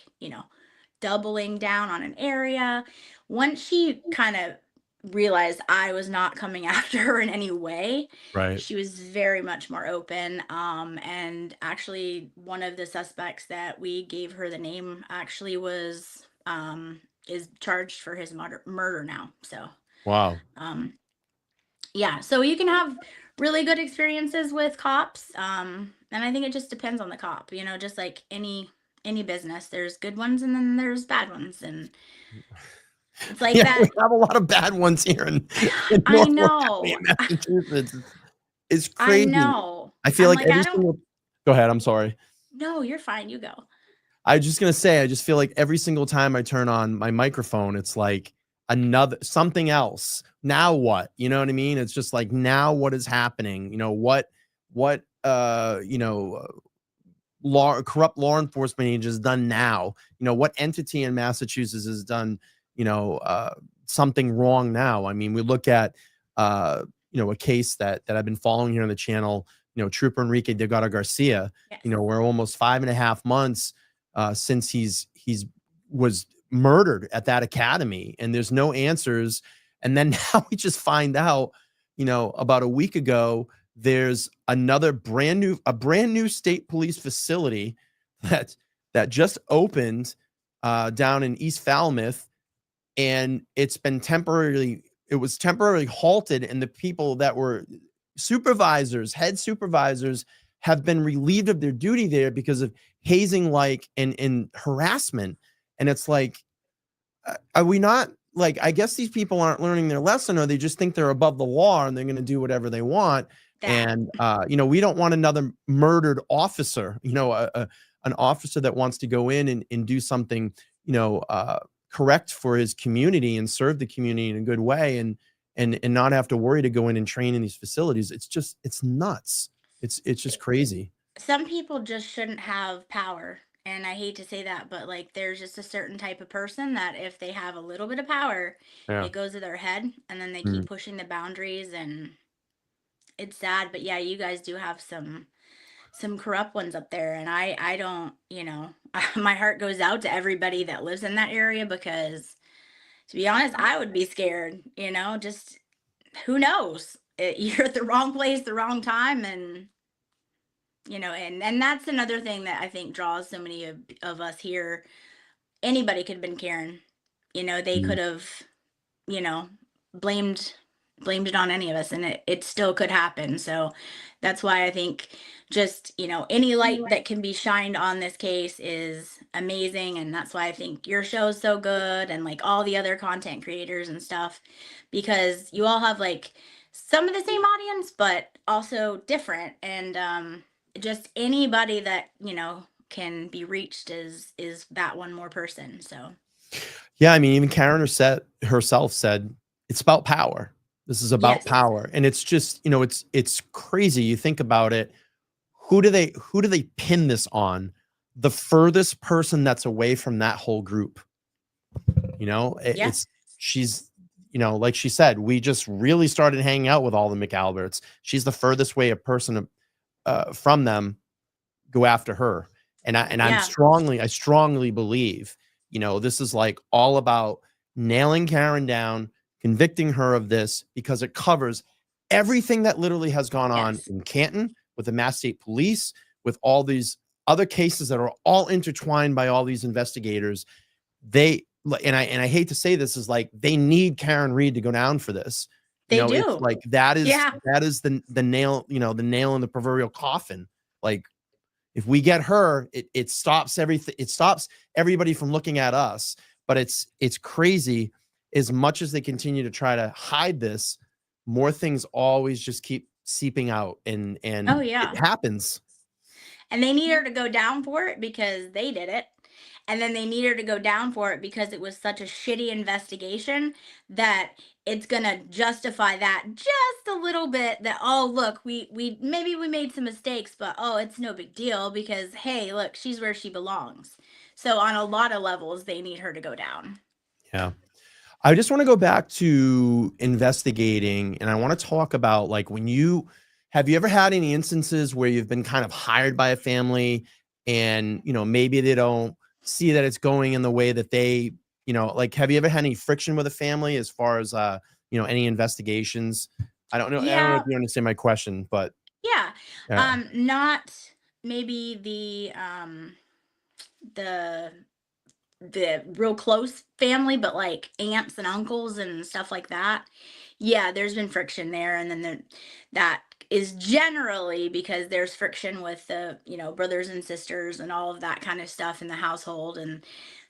doubling down on an area. Once she kind of realized I was not coming after her in any way,
Right.
she was very much more open. And actually, one of the suspects that we gave her the name actually was is charged for his murder now. So
Wow.
yeah, so you can have really good experiences with cops. And I think it just depends on the cop, just like any business, there's good ones and then there's bad ones, and it's like
Yeah,
that.
we have a lot of bad ones here in
I
Norfolk
know.
County, Massachusetts. It's
I
crazy.
know.
I feel
I'm
like
like,
every
I don't.
single. Go ahead. I'm sorry.
No, you're fine. You go.
I was just gonna say, I just feel like every single time I turn on my microphone, it's like another something else. Now what? You know what I mean? It's just like, now what is happening? What corrupt law enforcement agent has done now? What entity in Massachusetts has done something wrong now? I mean, we look at a case that I've been following here on the channel. Trooper Enrique Delgado Garcia.
Yes.
We're almost 5.5 months since he's was murdered at that academy, and there's no answers. And then now we just find out, about a week ago, there's another brand new state police facility that just opened down in East Falmouth, and it was temporarily halted, and the people that were head supervisors have been relieved of their duty there because of hazing, and harassment. And it's like, are we not, like, I guess these people aren't learning their lesson, or they just think they're above the law and they're going to do whatever they want. And we don't want another murdered officer, an officer that wants to go in and do something, correct for his community and serve the community in a good way, and not have to worry to go in and train in these facilities. It's nuts. It's just crazy.
Some people just shouldn't have power. And I hate to say that, but like, there's just a certain type of person that if they have a little bit of power,
Yeah.
it goes to their head, and then they keep pushing the boundaries, and it's sad. But yeah, you guys do have some corrupt ones up there, and I don't, my heart goes out to everybody that lives in that area, because to be honest, I would be scared, just who knows? You're at the wrong place, the wrong time, and and that's another thing that I think draws so many of us here. Anybody could have been Karen. They could have, blamed it on any of us, and it still could happen. So that's why I think just, any light that can be shined on this case is amazing. And that's why I think your show is so good, and like all the other content creators and stuff, because you all have like some of the same audience, but also different. And just anybody that, can be reached is that one more person. So
Yeah, I mean, even Karen herself said it's about power. This is about power. And it's just, it's crazy. You think about it. Who do they pin this on? The furthest person that's away from that whole group. She's, like she said, we just really started hanging out with all the McAlberts. She's the furthest way a person from them go after her. And I strongly believe, this is like all about nailing Karen down, convicting her of this, because it covers everything that literally has gone on in Canton with the Mass State Police, with all these other cases that are all intertwined by all these investigators. And I hate to say this, is like, they need Karen Reed to go down for this.
They do.
It's like that is the nail, the nail in the proverbial coffin. Like, if we get her, it stops everything. It stops everybody from looking at us. But it's crazy as much as they continue to try to hide this, more things always just keep seeping out, and
Oh
it
yeah.
happens.
And they need her to go down for it because they did it. And then they need her to go down for it because it was such a shitty investigation that it's gonna justify that just a little bit, that, oh look, we maybe we made some mistakes, but oh, it's no big deal because hey, look, she's where she belongs. So on a lot of levels, they need her to go down.
Yeah. I just want to go back to investigating, and I want to talk about, like, have you ever had any instances where you've been kind of hired by a family and, maybe they don't see that it's going in the way that they, like, have you ever had any friction with a family as far as, any investigations? I don't know if
Yeah,
you understand my question, but
yeah.
yeah.
Not maybe the real close family, but like aunts and uncles and stuff like that. Yeah, there's been friction there, and then that is generally because there's friction with the brothers and sisters and all of that kind of stuff in the household, and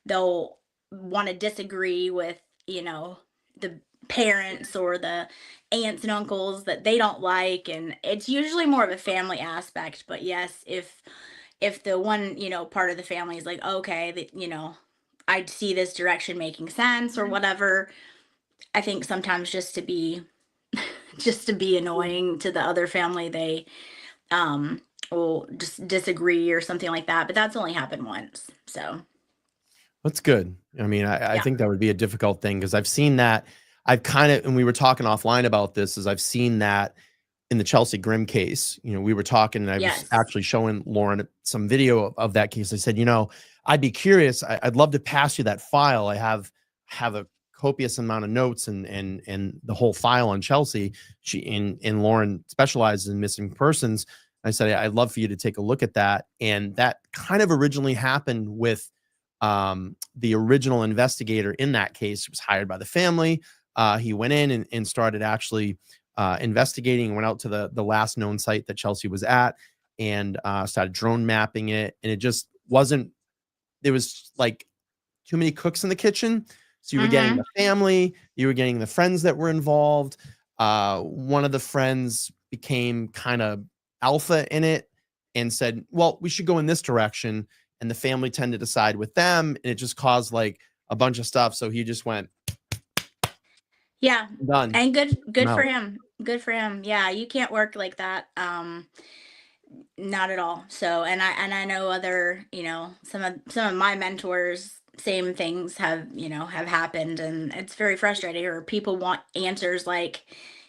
they'll want to disagree with the parents or the aunts and uncles that they don't like, and it's usually more of a family aspect. But yes, if the one part of the family is like, okay, that I see this direction making sense or whatever. I think sometimes just to be just to be annoying to the other family, they um will just disagree or something like that. But that's only happened once. So
That's good. I mean, I
yeah.
think that would be a difficult thing because I've seen that. And we were talking offline about this, is I've seen that in the Chelsea Grim case. We were talking, and I was
Yes.
actually showing Lauren some video of that case. I said, I'd be curious. I'd love to pass you that file. I have a copious amount of notes and the whole file on Chelsea. And Lauren specializes in missing persons. I said, I'd love for you to take a look at that. And that kind of originally happened with the original investigator in that case. Was hired by the family. He went in and started actually investigating, went out to the last known site that Chelsea was at, and started drone mapping it. And it just wasn't, there was like too many cooks in the kitchen. So you were getting
Mm-hmm.
the family, you were getting the friends that were involved. One of the friends became kind of alpha in it and said, well, we should go in this direction. And the family tended to side with them. And it just caused like a bunch of stuff. So he just went,
Yeah.
done.
And
I'm
good for
out.
him. Good for him. Yeah, you can't work like that. Not at all. So, and I know other, some of my mentors, same things have happened, and it's very frustrating. Or people want answers like,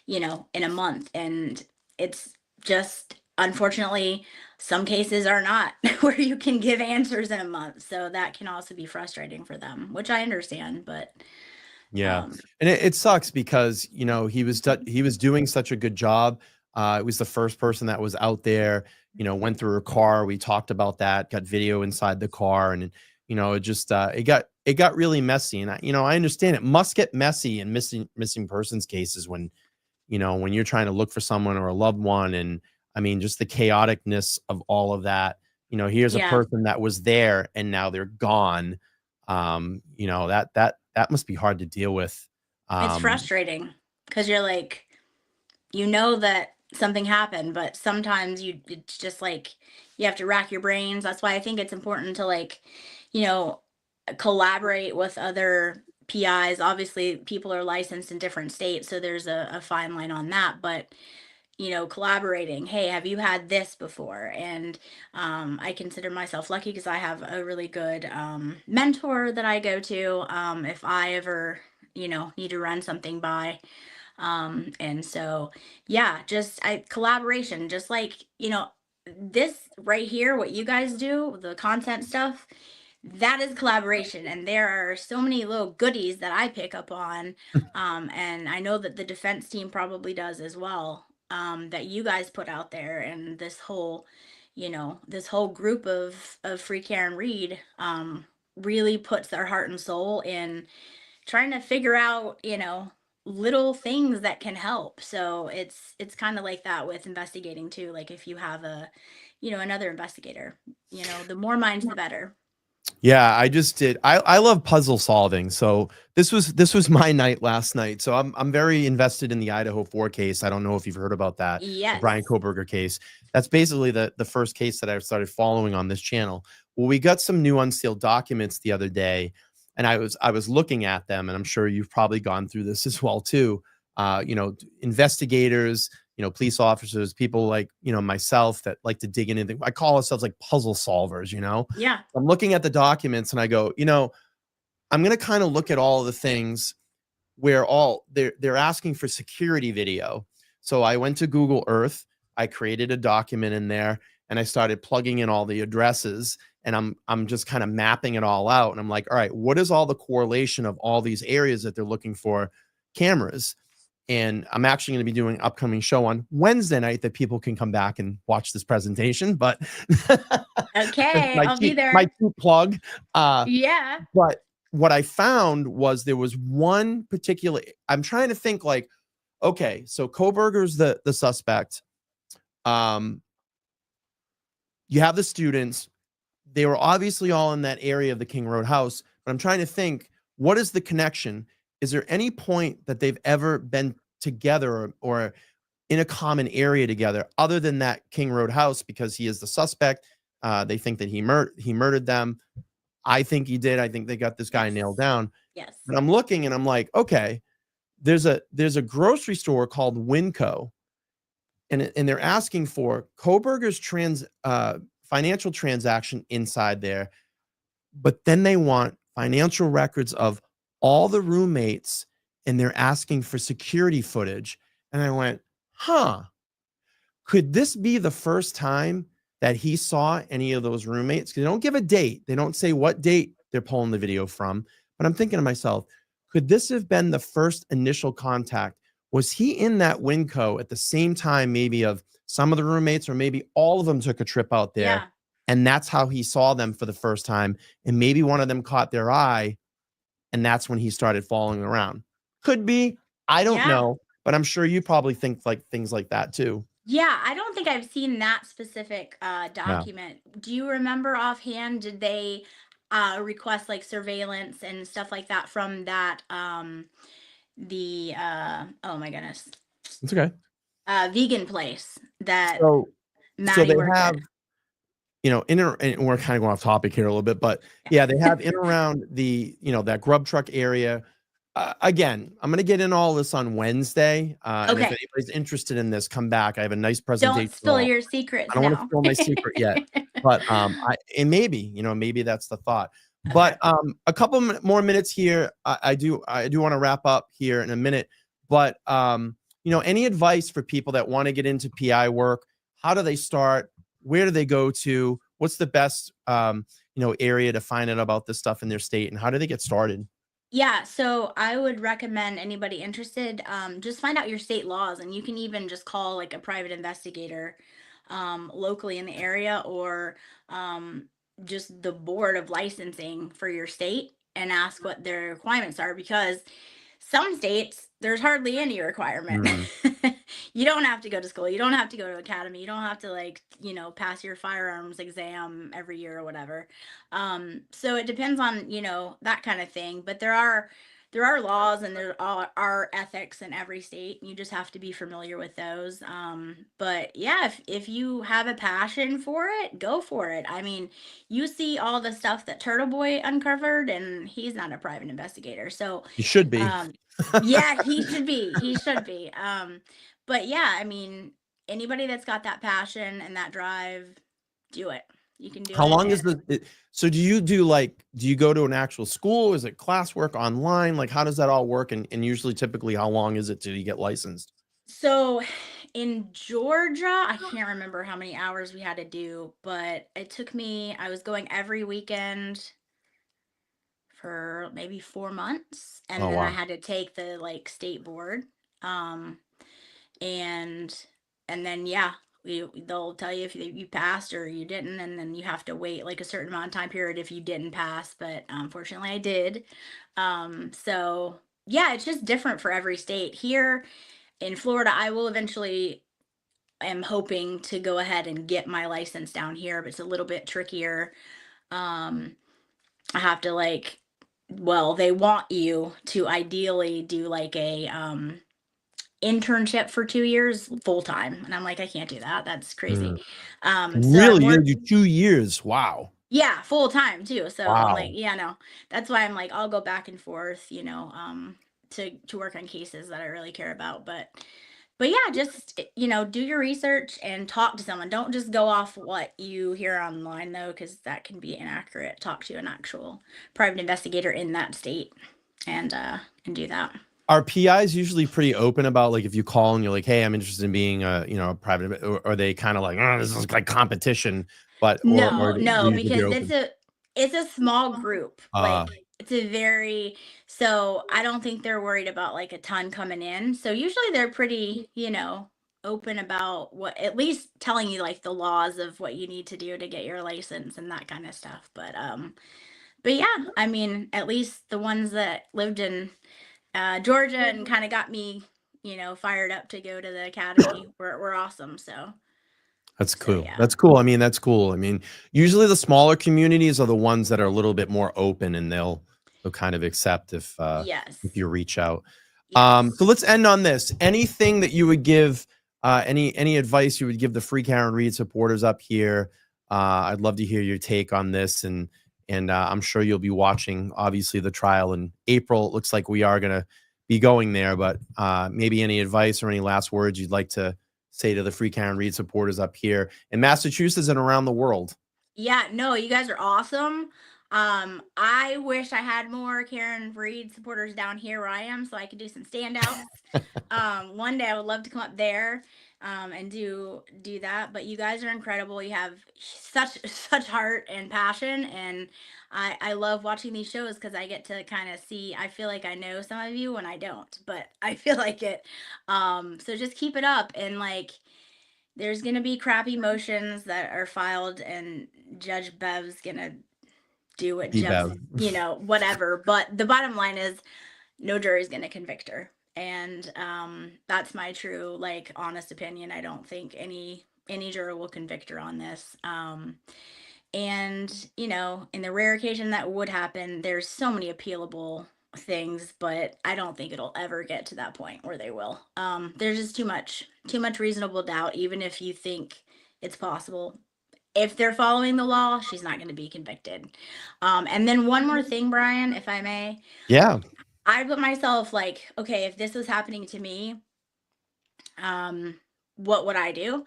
in a month, and it's just, unfortunately, some cases are not where you can give answers in a month. So that can also be frustrating for them, which I understand. But
Yeah.
um,
And it sucks because, he was doing such a good job. It was the first person that was out there, went through her car. We talked about that, got video inside the car, and it just it got really messy. And I understand it must get messy in missing persons cases when you're trying to look for someone or a loved one. And I mean, just the chaoticness of all of that. Here's a
yeah,
person that was there and now they're gone. That must be hard to deal with.
it's
Um,
frustrating because you're like, that something happened, but sometimes it's just like you have to rack your brains. That's why I think it's important to, like, you know, collaborate with other PIs. Obviously, people are licensed in different states, so there's a fine line on that. But collaborating. Hey, have you had this before? And I consider myself lucky because I have a really good mentor that I go to if I ever need to run something by. And so, yeah, just collaboration, just like, this right here, what you guys do, the content stuff, that is collaboration. And there are so many little goodies that I pick up on. And I know that the defense team probably does as well, that you guys put out there. And this whole group of Free Karen Reed, really puts their heart and soul in trying to figure out, little things that can help. So it's kind of like that with investigating too. Like if you have another investigator, the more minds the better.
Yeah, I just did. I love puzzle solving. So this was my night last night. So I'm very invested in the Idaho 4 case. I don't know if you've heard about that, the
Yes.
Brian Koberger case. That's basically the first case that I started following on this channel. Well, we got some new unsealed documents the other day, and I was looking at them, and I'm sure you've probably gone through this as well too. Investigators, police officers, people like, myself that like to dig into. I call ourselves like puzzle solvers,
Yeah.
I'm looking at the documents and I go, I'm going to kind of look at all the things where they're asking for security video. So I went to Google Earth, I created a document in there, and I started plugging in all the addresses, and I'm just kind of mapping it all out, and I'm like, all right, what is all the correlation of all these areas that they're looking for cameras? And I'm actually going to be doing an upcoming show on Wednesday night that people can come back and watch this presentation. But
Okay, I'll be there.
my cheap plug.
Yeah.
But what I found was there was one particular. I'm trying to think like, okay, so Koberger's the suspect. You have the students. They were obviously all in that area of the King Road house. But I'm trying to think, what is the connection? Is there any point that they've ever been together or in a common area together other than that King Road house? Because he is the suspect. They think that he murdered them. I think he did. I think they got this guy nailed down.
Yes.
But I'm looking and I'm like, okay, there's a grocery store called Winco, and they're asking for Koberger's financial transaction inside there, but then they want financial records of all the roommates, and they're asking for security footage. And I went, could this be the first time that he saw any of those roommates? Because they don't give a date. They don't say what date they're pulling the video from. But I'm thinking to myself, could this have been the first initial contact? Was he in that Winco at the same time, maybe of some of the roommates, or maybe all of them took a trip out there?
Yeah.
And that's how he saw them for the first time. And maybe one of them caught their eye, and that's when he started following around. Could be. I don't know. But I'm sure you probably think like things like that too.
Yeah, I don't think I've seen that specific document. Do you remember offhand, did they request like surveillance and stuff like that from that the oh my goodness.
It's okay.
Vegan place that
So
Maddie
they
worked
have,
at?
and we're kind of going off topic here a little bit, but yeah, they have in around the, that grub truck area. Again, I'm going to get in all this on Wednesday. And if
Okay.
anybody's interested in this, come back. I have a nice presentation.
Don't spill your secrets
I don't want to
now.
spill my secret yet, but and maybe, maybe that's the thought. But a couple more minutes here. I do want to wrap up here in a minute. But any advice for people that want to get into PI work? How do they start? Where do they go to? What's the best area to find out about this stuff in their state, and how do they get started?
Yeah, so I would recommend anybody interested, just find out your state laws, and you can even just call like a private investigator locally in the area, or just the board of licensing for your state, and ask what their requirements are, because some states there's hardly any requirement. You don't have to go to school, you don't have to go to academy, you don't have to like pass your firearms exam every year or whatever. So it depends on that kind of thing, but there are laws, and there are ethics in every state, and you just have to be familiar with those. But yeah, if you have a passion for it, go for it. I mean, you see all the stuff that Turtle Boy uncovered, and he's not a private investigator, so
You should be.
yeah, he should be. He should be. But yeah, I mean, anybody that's got that passion and that drive, do it. You can do it.
How long is so do you go to an actual school? Is it classwork online? Like, how does that all work? And usually typically how long is it till you get licensed?
So in Georgia, I can't remember how many hours we had to do, but it took me, I was going every weekend for maybe 4 months, and
Oh,
then
wow.
I had to take the like state board. And then yeah, they'll tell you if you passed or you didn't, and then you have to wait like a certain amount of time period if you didn't pass, but unfortunately I did. So yeah, it's just different for every state. Here in Florida, I will eventually, am hoping to go ahead and get my license down here, but it's a little bit trickier. I have to like, well, they want you to ideally do like a internship for 2 years full time, and I'm like, I can't do that. That's crazy. So I'm
Really? You
work
gotta do 2 years? Wow.
yeah, full time too. So I'm like,
Wow.
yeah, no. That's why I'm like, I'll go back and forth, to work on cases that I really care about. But yeah, just do your research and talk to someone. Don't just go off what you hear online though, because that can be inaccurate. Talk to an actual private investigator in that state and do that.
Are PIs usually pretty open about, like, if you call and you're like, "Hey, I'm interested in being a private," or are they kind of like, "Oh, this is like competition," but or
No,
do
no,
usually they're
because
open?
it's a small group.
Uh,
Like it's a very so I don't think they're worried about like a ton coming in. So usually they're pretty, open about what at least telling you like the laws of what you need to do to get your license and that kind of stuff. But yeah, I mean, at least the ones that lived in Georgia and kind of got me, fired up to go to the academy were awesome.
that's
So
cool.
yeah.
That's cool. I mean, that's cool. I mean, usually the smaller communities are the ones that are a little bit more open, and they'll kind of accept if
Yes.
you reach out. So
Yes.
let's end on this. Anything that you would give, any advice you would give the Free Karen Reed supporters up here? I'd love to hear your take on this, and I'm sure you'll be watching, obviously, the trial in April. It looks like we are going to be going there, but maybe any advice or any last words you'd like to say to the Free Karen Reed supporters up here in Massachusetts and around the world?
Yeah, no, you guys are awesome. I wish I had more Karen Reed supporters down here where I am so I could do some standouts. One day I would love to come up there and do that. But you guys are incredible. You have such heart and passion, and I love watching these shows because I get to kind of see. I feel like I know some of you when I don't, but I feel like it. So just keep it up, and like there's gonna be crappy motions that are filed, and Judge Bev's gonna do what
Bev.
whatever. But the bottom line is no jury's gonna convict her. And that's my true, like, honest opinion. I don't think any juror will convict her on this. And in the rare occasion that would happen, there's so many appealable things, but I don't think it'll ever get to that point where they will. There's just too much reasonable doubt, even if you think it's possible. If they're following the law, she's not going to be convicted. And then one more thing, Brian, if I may.
Yeah.
I put myself like, okay, if this was happening to me, what would I do?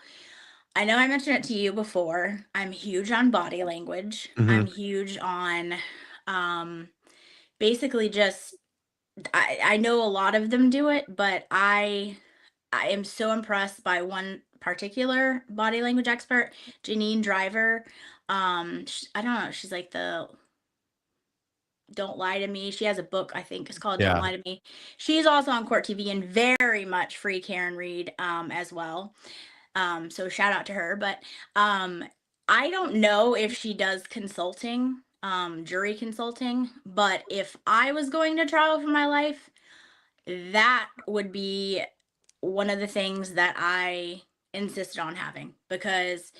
I know I mentioned it to you before. I'm huge on body language. I'm
Mhm.
huge on basically just I know a lot of them do it, but I am so impressed by one particular body language expert, Janine Driver. I don't know, she's like the Don't Lie to Me. She has a book, I think it's called Don't
Yeah.
Lie to Me. She's also on Court TV and very much Free Karen Reed as well. So shout out to her. But I don't know if she does consulting, jury consulting, but if I was going to trial for my life, that would be one of the things that I insisted on having because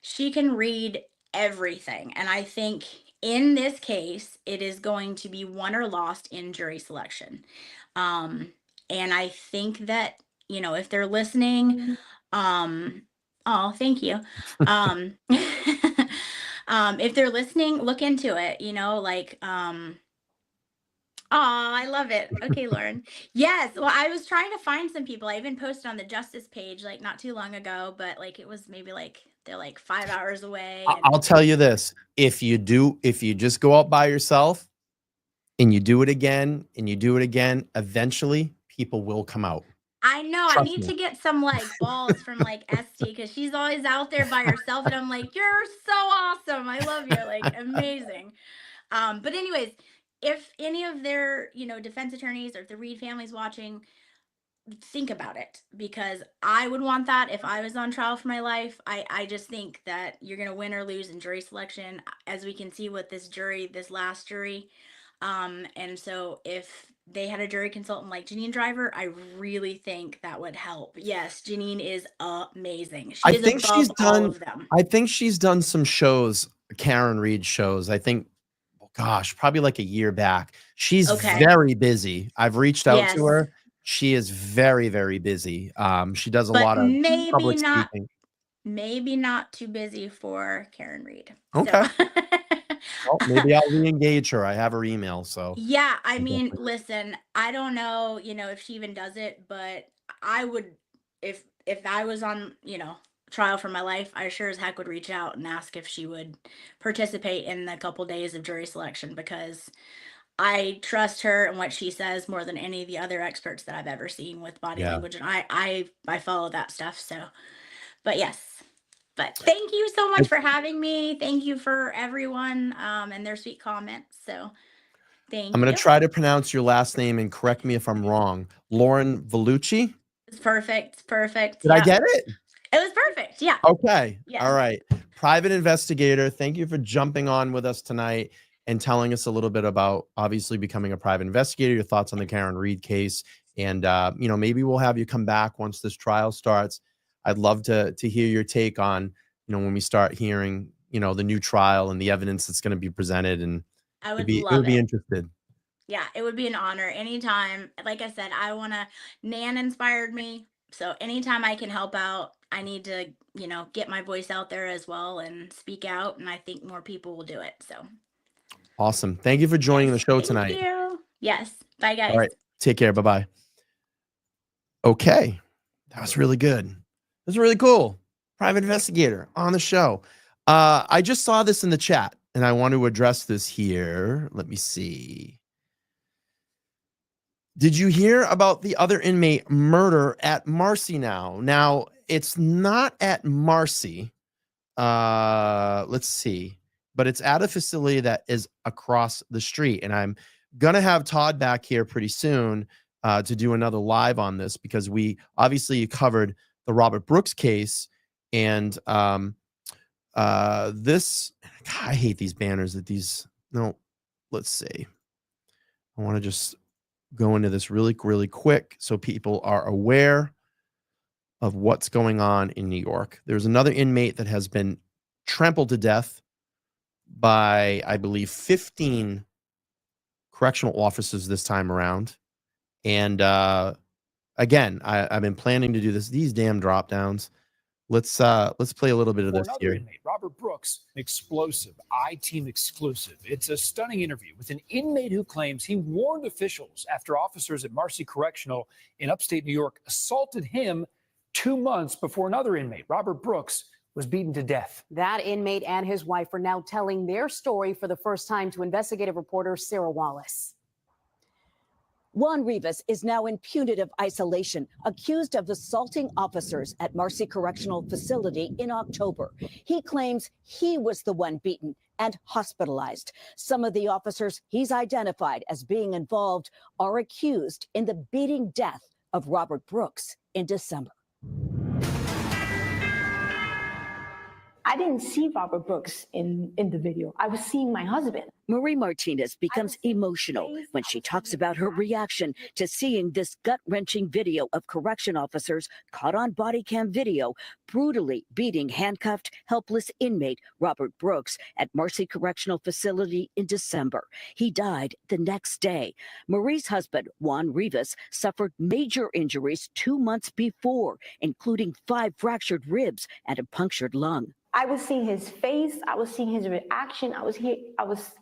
she can read everything. And I think in this case, it is going to be won or lost in jury selection. Um, and I think that, if they're listening, oh, thank you. Um, if they're listening, look into it, oh, I love it. Okay, Lauren. Yes. Well, I was trying to find some people. I even posted on the justice page like not too long ago, but like it was maybe like they're like 5 hours away.
I'll tell you this. If you just go out by yourself and you do it again and you do it again, eventually people will come out.
I know I
Trust
need
me.
to get some like balls from like Esty because she's always out there by herself, and I'm like, you're so awesome. I love you. Like amazing. But anyways, if any of their, defense attorneys or if the Reed family's watching, think about it because I would want that if I was on trial for my life. I just think that you're going to win or lose in jury selection, as we can see with this last jury. And so if they had a jury consultant like Janine Driver, I really think that would help. Yes, Janine is amazing. She is above all of them.
I think she's done some shows, Karen Reed shows. I think gosh, probably like a year back. She's
Okay.
very busy. I've reached out to
Yes.
her. She is very, very busy. She does a
But
lot of
maybe
public
not
speaking.
maybe not too busy for Karen Reed. So
Okay. Well, maybe I'll re-engage her. I have her email, so
yeah, I
I'll
mean,
definitely-
listen, I don't know, if she even does it, but I would, if I was on, trial for my life, I sure as heck would reach out and ask if she would participate in the couple days of jury selection, because I trust her and what she says more than any of the other experts that I've ever seen with body
yeah.
language, and I follow that stuff. So, but yes. But thank you so much for having me. Thank you for everyone and their sweet comments. So thank
I'm going
you.
to try to pronounce your last name and correct me if I'm wrong. Loren Vellucci?
It's perfect. Perfect.
Did I
Yeah.
get it?
It was perfect. Yeah.
Okay.
Yeah.
All right. Private investigator, thank you for jumping on with us tonight and telling us a little bit about obviously becoming a private investigator, your thoughts on the Karen Reed case. And, maybe we'll have you come back once this trial starts. I'd love to hear your take on, when we start hearing, the new trial and the evidence that's going to be presented. And
I
it
would
would
love
be
it.
interested.
Yeah, it would be an honor anytime. Like I said, Nan inspired me. So anytime I can help out, I need to, get my voice out there as well and speak out. And I think more people will do it. So
Awesome. Thank you for joining the
yes,
show
thank
tonight.
you. Yes. Bye, guys.
All right. Take care. Bye-bye. Okay. That was really good. It was really cool. Private investigator on the show. I just saw this in the chat and I want to address this here. Let me see. Did you hear about the other inmate murder at Marcy now? Now, it's not at Marcy. Let's see. But it's at a facility that is across the street. And I'm going to have Todd back here pretty soon to do another live on this, because we obviously covered the Robert Brooks case. And this, God, I hate these banners no, let's see. I want to just go into this really, really quick so people are aware of what's going on in New York. There's another inmate that has been trampled to death by, I believe, 15 correctional officers this time around. And again, I've been planning to do this. These damn drop downs. Let's play a little bit of this here.
Inmate, Robert Brooks, explosive, I-Team exclusive. It's a stunning interview with an inmate who claims he warned officials after officers at Marcy Correctional in upstate New York assaulted him 2 months before another inmate, Robert Brooks, was beaten to death.
That inmate and his wife are now telling their story for the first time to investigative reporter Sarah Wallace. Juan Rivas is now in punitive isolation, accused of assaulting officers at Marcy Correctional Facility in October. He claims he was the one beaten and hospitalized. Some of the officers he's identified as being involved are accused in the beating death of Robert Brooks in December.
I didn't see Robert Brooks in the video. I was seeing my husband.
Marie Martinez becomes emotional when she talks about her reaction to seeing this gut-wrenching video of correction officers caught on body cam video brutally beating handcuffed, helpless inmate Robert Brooks at Marcy Correctional Facility in December. He died the next day. Marie's husband, Juan Rivas, suffered major injuries 2 months before, including 5 fractured ribs and a punctured lung.
I was seeing his face. I was seeing his reaction. I was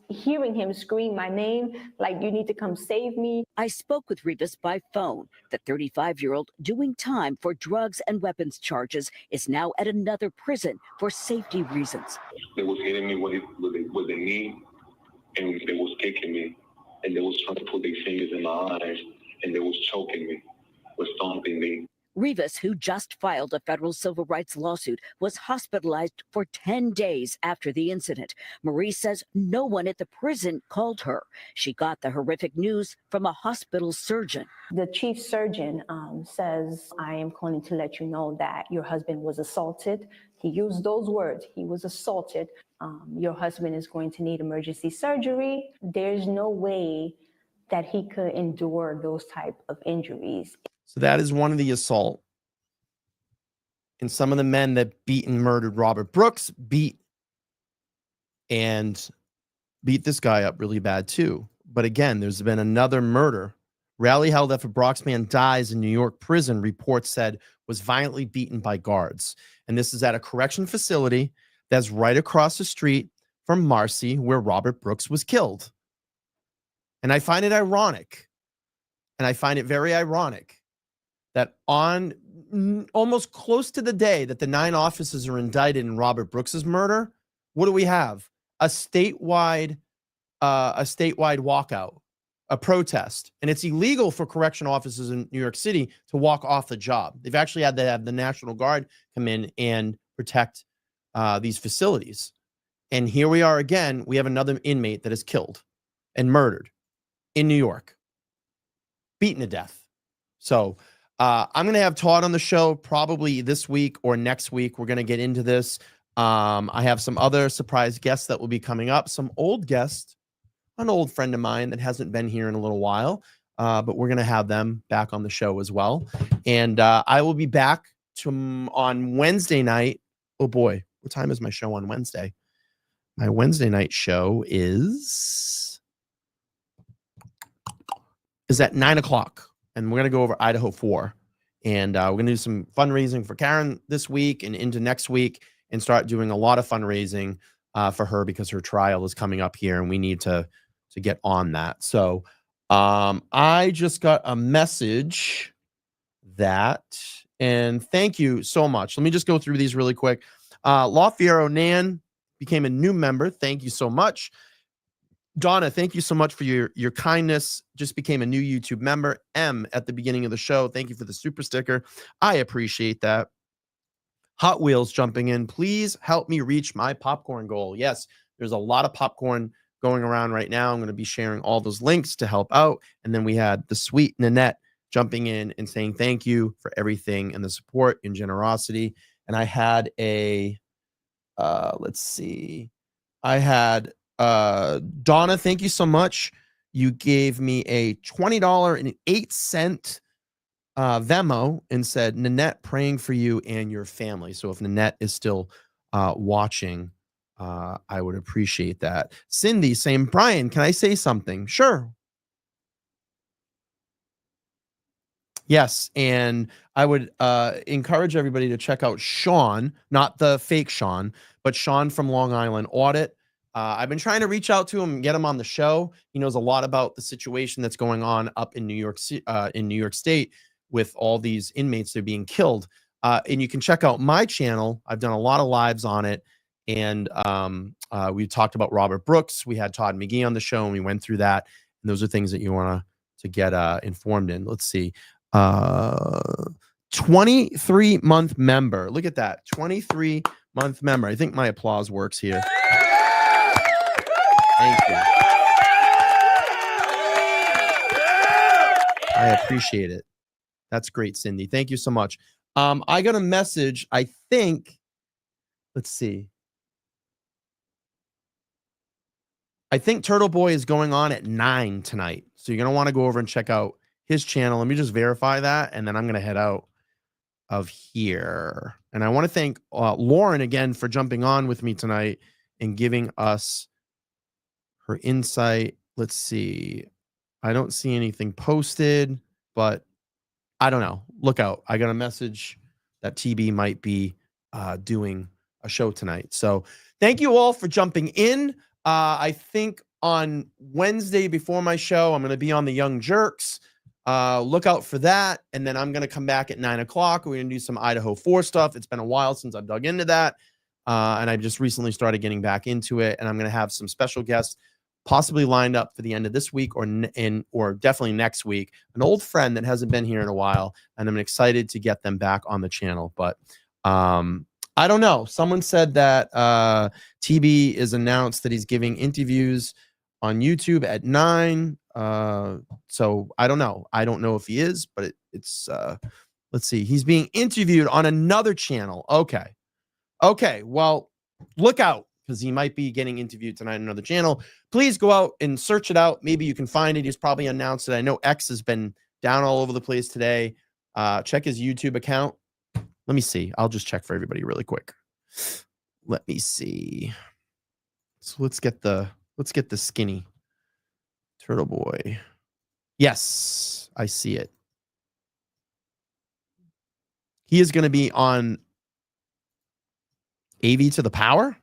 hearing him scream my name, like, you need to come save me.
I spoke with Rivas by phone. The 35-year-old doing time for drugs and weapons charges is now at another prison for safety reasons.
They was hitting me with the knee, and they was kicking me, and they was trying to put their fingers in my eyes, and they was choking me, was stomping me.
Rivas, who just filed a federal civil rights lawsuit, was hospitalized for 10 days after the incident. Marie says no one at the prison called her. She got the horrific news from a hospital surgeon.
The chief surgeon says, I am calling to let you know that your husband was assaulted. He used those words. He was assaulted. Your husband is going to need emergency surgery. There's no way that he could endure those type of injuries.
So that is one of the assault. And some of the men that beat and murdered Robert Brooks beat and beat this guy up really bad too. But again, there's been another murder. Rally held after Bronx man dies in New York prison, reports said was violently beaten by guards. And this is at a correction facility that's right across the street from Marcy, where Robert Brooks was killed. And I find it ironic, and I find it very ironic that on almost close to the day that the 9 officers are indicted in Robert Brooks's murder, what do we have? A statewide walkout, a protest. And it's illegal for correctional officers in New York City to walk off the job. They've actually had to have the National Guard come in and protect these facilities. And here we are again. We have another inmate that is killed and murdered in New York, beaten to death. So I'm going to have Todd on the show probably this week or next week. We're going to get into this. I have some other surprise guests that will be coming up. Some old guests, an old friend of mine that hasn't been here in a little while, but we're going to have them back on the show as well. And I will be back on Wednesday night. Oh boy, what time is my show on Wednesday? My Wednesday night show is at 9 o'clock. And we're going to go over Idaho 4. And we're going to do some fundraising for Karen this week and into next week and start doing a lot of fundraising for her because her trial is coming up here and we need to get on that. So I just got a message and thank you so much. Let me just go through these really quick. Lafiero Nan became a new member. Thank you so much. Donna, thank you so much for your kindness. Just became a new YouTube member. M at the beginning of the show. Thank you for the super sticker. I appreciate that. Hot Wheels jumping in. Please help me reach my popcorn goal. Yes, there's a lot of popcorn going around right now. I'm going to be sharing all those links to help out. And then we had the sweet Nanette jumping in and saying thank you for everything and the support and generosity. And I had Donna, thank you so much. You gave me a $20.08 Venmo and said, Nanette, praying for you and your family. So if Nanette is still watching, I would appreciate that. Cindy saying, Brian, can I say something? Sure. Yes, and I would encourage everybody to check out Sean, not the fake Sean, but Sean from Long Island Audit. I've been trying to reach out to him and get him on the show. He knows a lot about the situation that's going on up in New York State with all these inmates that are being killed. And you can check out my channel. I've done a lot of lives on it. And we talked about Robert Brooks. We had Todd McGee on the show, and we went through that. And those are things that you want to get informed in. Let's see. 23-month member. Look at that. 23-month member. I think my applause works here. Thank you. I appreciate it. That's great, Cindy. Thank you so much. I got a message. I think, let's see. I think Turtle Boy is going on at 9 tonight. So you're going to want to go over and check out his channel. Let me just verify that. And then I'm going to head out of here. And I want to thank Lauren again for jumping on with me tonight and giving us her insight. Let's see. I don't see anything posted, but I don't know. Look out. I got a message that TB might be doing a show tonight. So thank you all for jumping in. I think on Wednesday before my show, I'm going to be on the Young Jerks. Look out for that. And then I'm going to come back at 9 o'clock. We're going to do some Idaho 4 stuff. It's been a while since I've dug into that. And I've just recently started getting back into it. And I'm going to have some special guests possibly lined up for the end of this week or definitely next week. An old friend that hasn't been here in a while. And I'm excited to get them back on the channel. But I don't know. Someone said that TB is announced that he's giving interviews on YouTube at 9. So I don't know. I don't know if he is, but it's let's see. He's being interviewed on another channel. Okay. Well, look out, because he might be getting interviewed tonight on another channel. Please go out and search it out. Maybe you can find it. He's probably announced it. I know X has been down all over the place today. Check his YouTube account. Let me see. I'll just check for everybody really quick. Let me see. So let's get the Let's get the skinny turtle boy. Yes, I see it. He is going to be on AV to the Power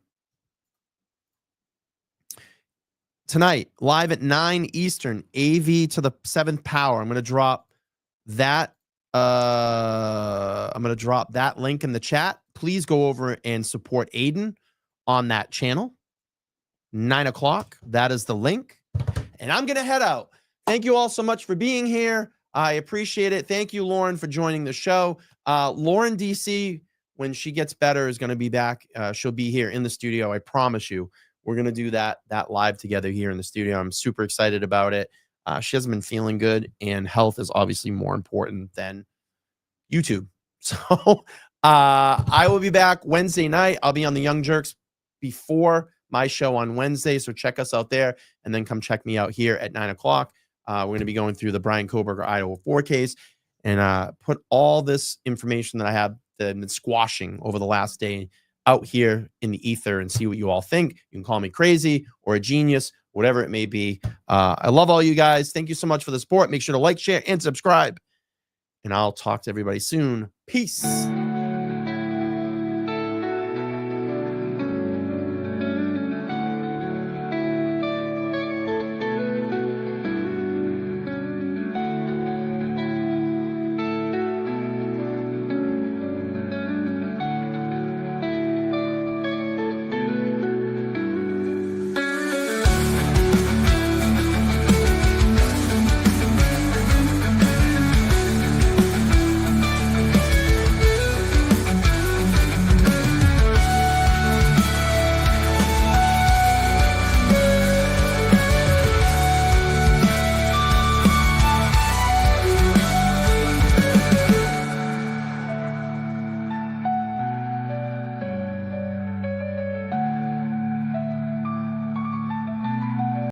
tonight, live at 9 Eastern, AV to the 7th Power. I'm going to drop that. I'm going to drop that link in the chat. Please go over and support Aiden on that channel. 9 o'clock. That is the link. And I'm going to head out. Thank you all so much for being here. I appreciate it. Thank you, Lauren, for joining the show. Lauren DC, when she gets better, is going to be back. She'll be here in the studio. I promise you. We're going to do that live together here in the studio. I'm super excited about it. She hasn't been feeling good, and health is obviously more important than YouTube. So I will be back Wednesday night. I'll be on the Young Jerks before my show on Wednesday. So check us out there, and then come check me out here at 9 o'clock. We're going to be going through the Brian Koberger Idaho 4 case and put all this information that I have been squashing over the last day out here in the ether and see what you all think. You can call me crazy or a genius, whatever it may be. I love all you guys. Thank you so much for the support. Make sure to like, share, and subscribe. And I'll talk to everybody soon. Peace.